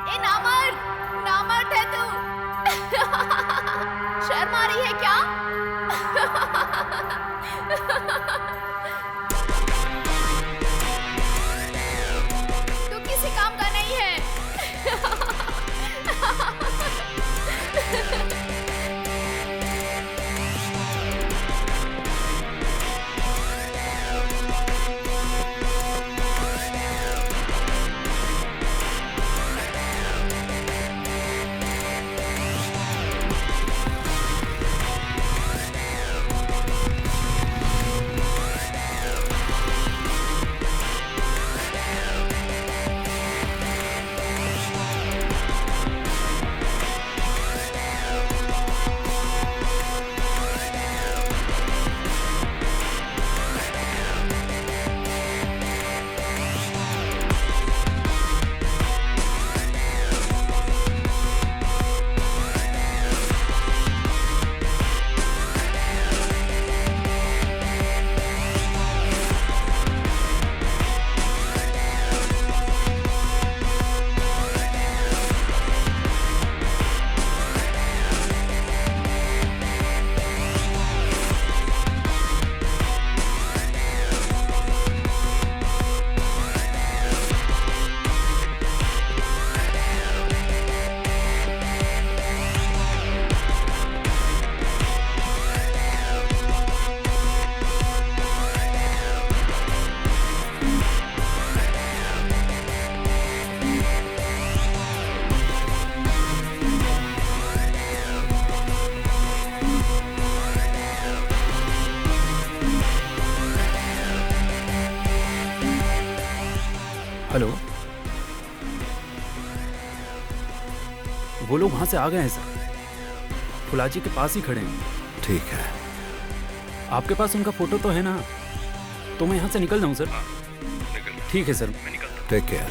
ए नामर्द, नामर्द है तू। शर्म आ रही है क्या? तू किसी काम का नहीं है। हेलो, वो लोग वहां से आ गए हैं सर। फुलाजी के पास ही खड़े हैं। ठीक है। आपके पास उनका फोटो तो है ना? तो मैं यहाँ से निकल जाऊँ सर? ठीक है सर, मैं निकलता हूँ। Take care.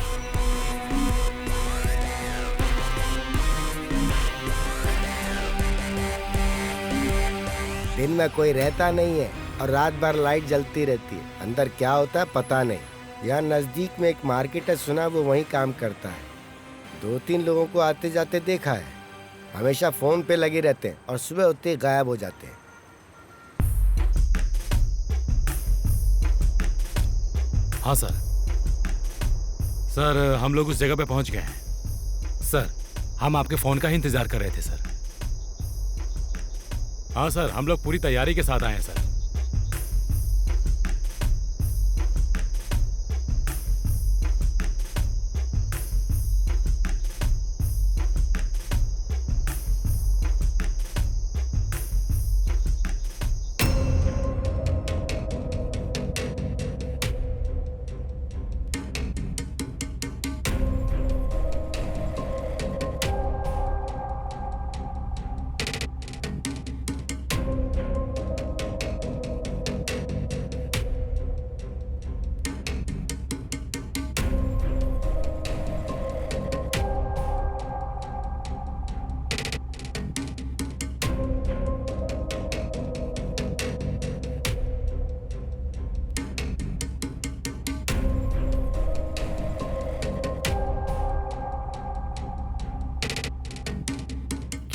दिन में कोई रहता नहीं है और रात भर लाइट जलती रहती है। अंदर क्या होता है पता नहीं। यहाँ नजदीक में एक मार्केट है, सुना वो वहीं काम करता है। 2-3 लोगों को आते जाते देखा है। हमेशा फोन पे लगे रहते हैं और सुबह होते ही गायब हो जाते हैं। हाँ सर। सर हम लोग उस जगह पे पहुंच गए हैं। सर हम आपके फोन का ही इंतजार कर रहे थे सर। हाँ सर, हम लोग पूरी तैयारी के साथ आए हैं सर।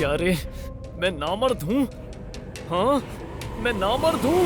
क्या रे, मैं नामर्द हूँ? हाँ, मैं नामर्द हूँ।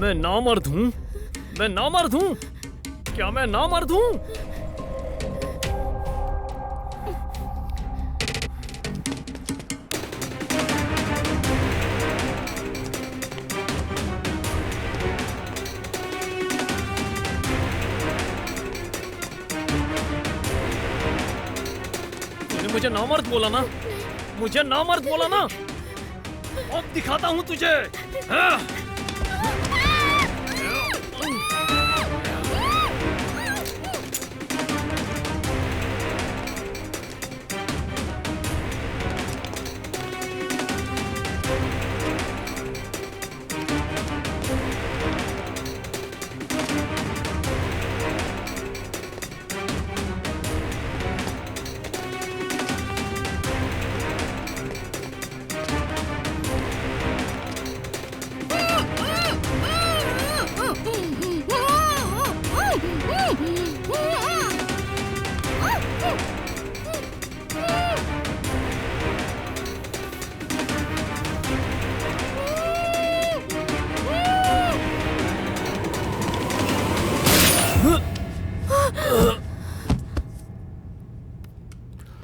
मैं नामर्द हूँ? मैं नामर्द हूँ? क्या मैं नामर्द हूँ? तूने मुझे नामर्द बोला ना? मुझे नामर्द बोला ना? अब दिखाता हूँ तुझे। हाँ?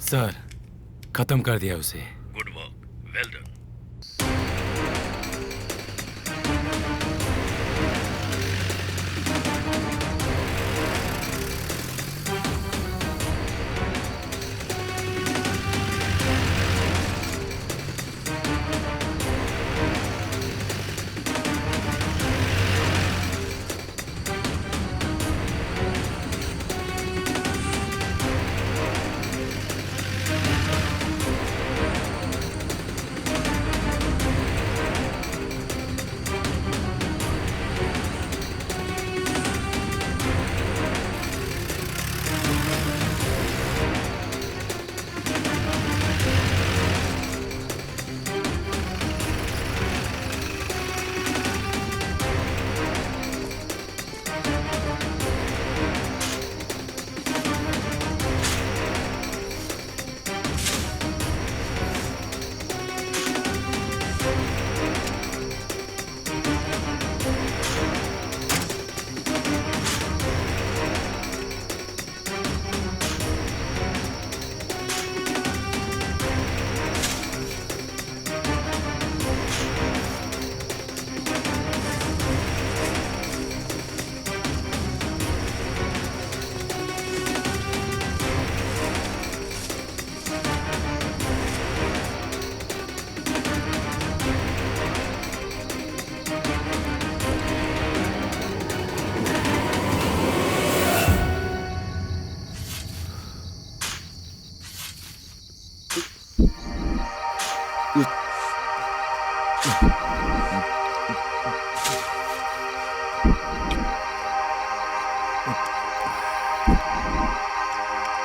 सर, खत्म कर दिया उसे। Good work, well done.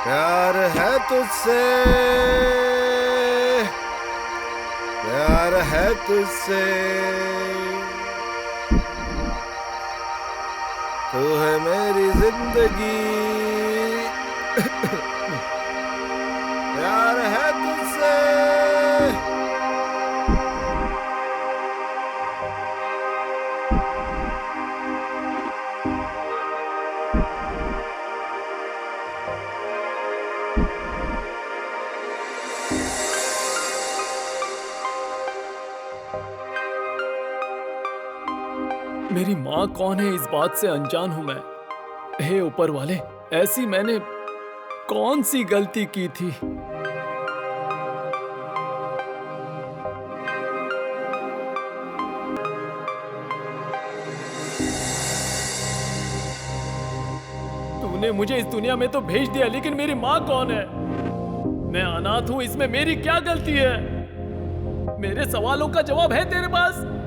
प्यार है तुझसे, प्यार है तुझसे, तू है मेरी जिंदगी। मेरी माँ कौन है इस बात से अनजान हूं मैं। हे ऊपर वाले, ऐसी मैंने कौन सी गलती की थी? तूने मुझे इस दुनिया में तो भेज दिया, लेकिन मेरी माँ कौन है? मैं अनाथ हूं, इसमें मेरी क्या गलती है? मेरे सवालों का जवाब है तेरे पास?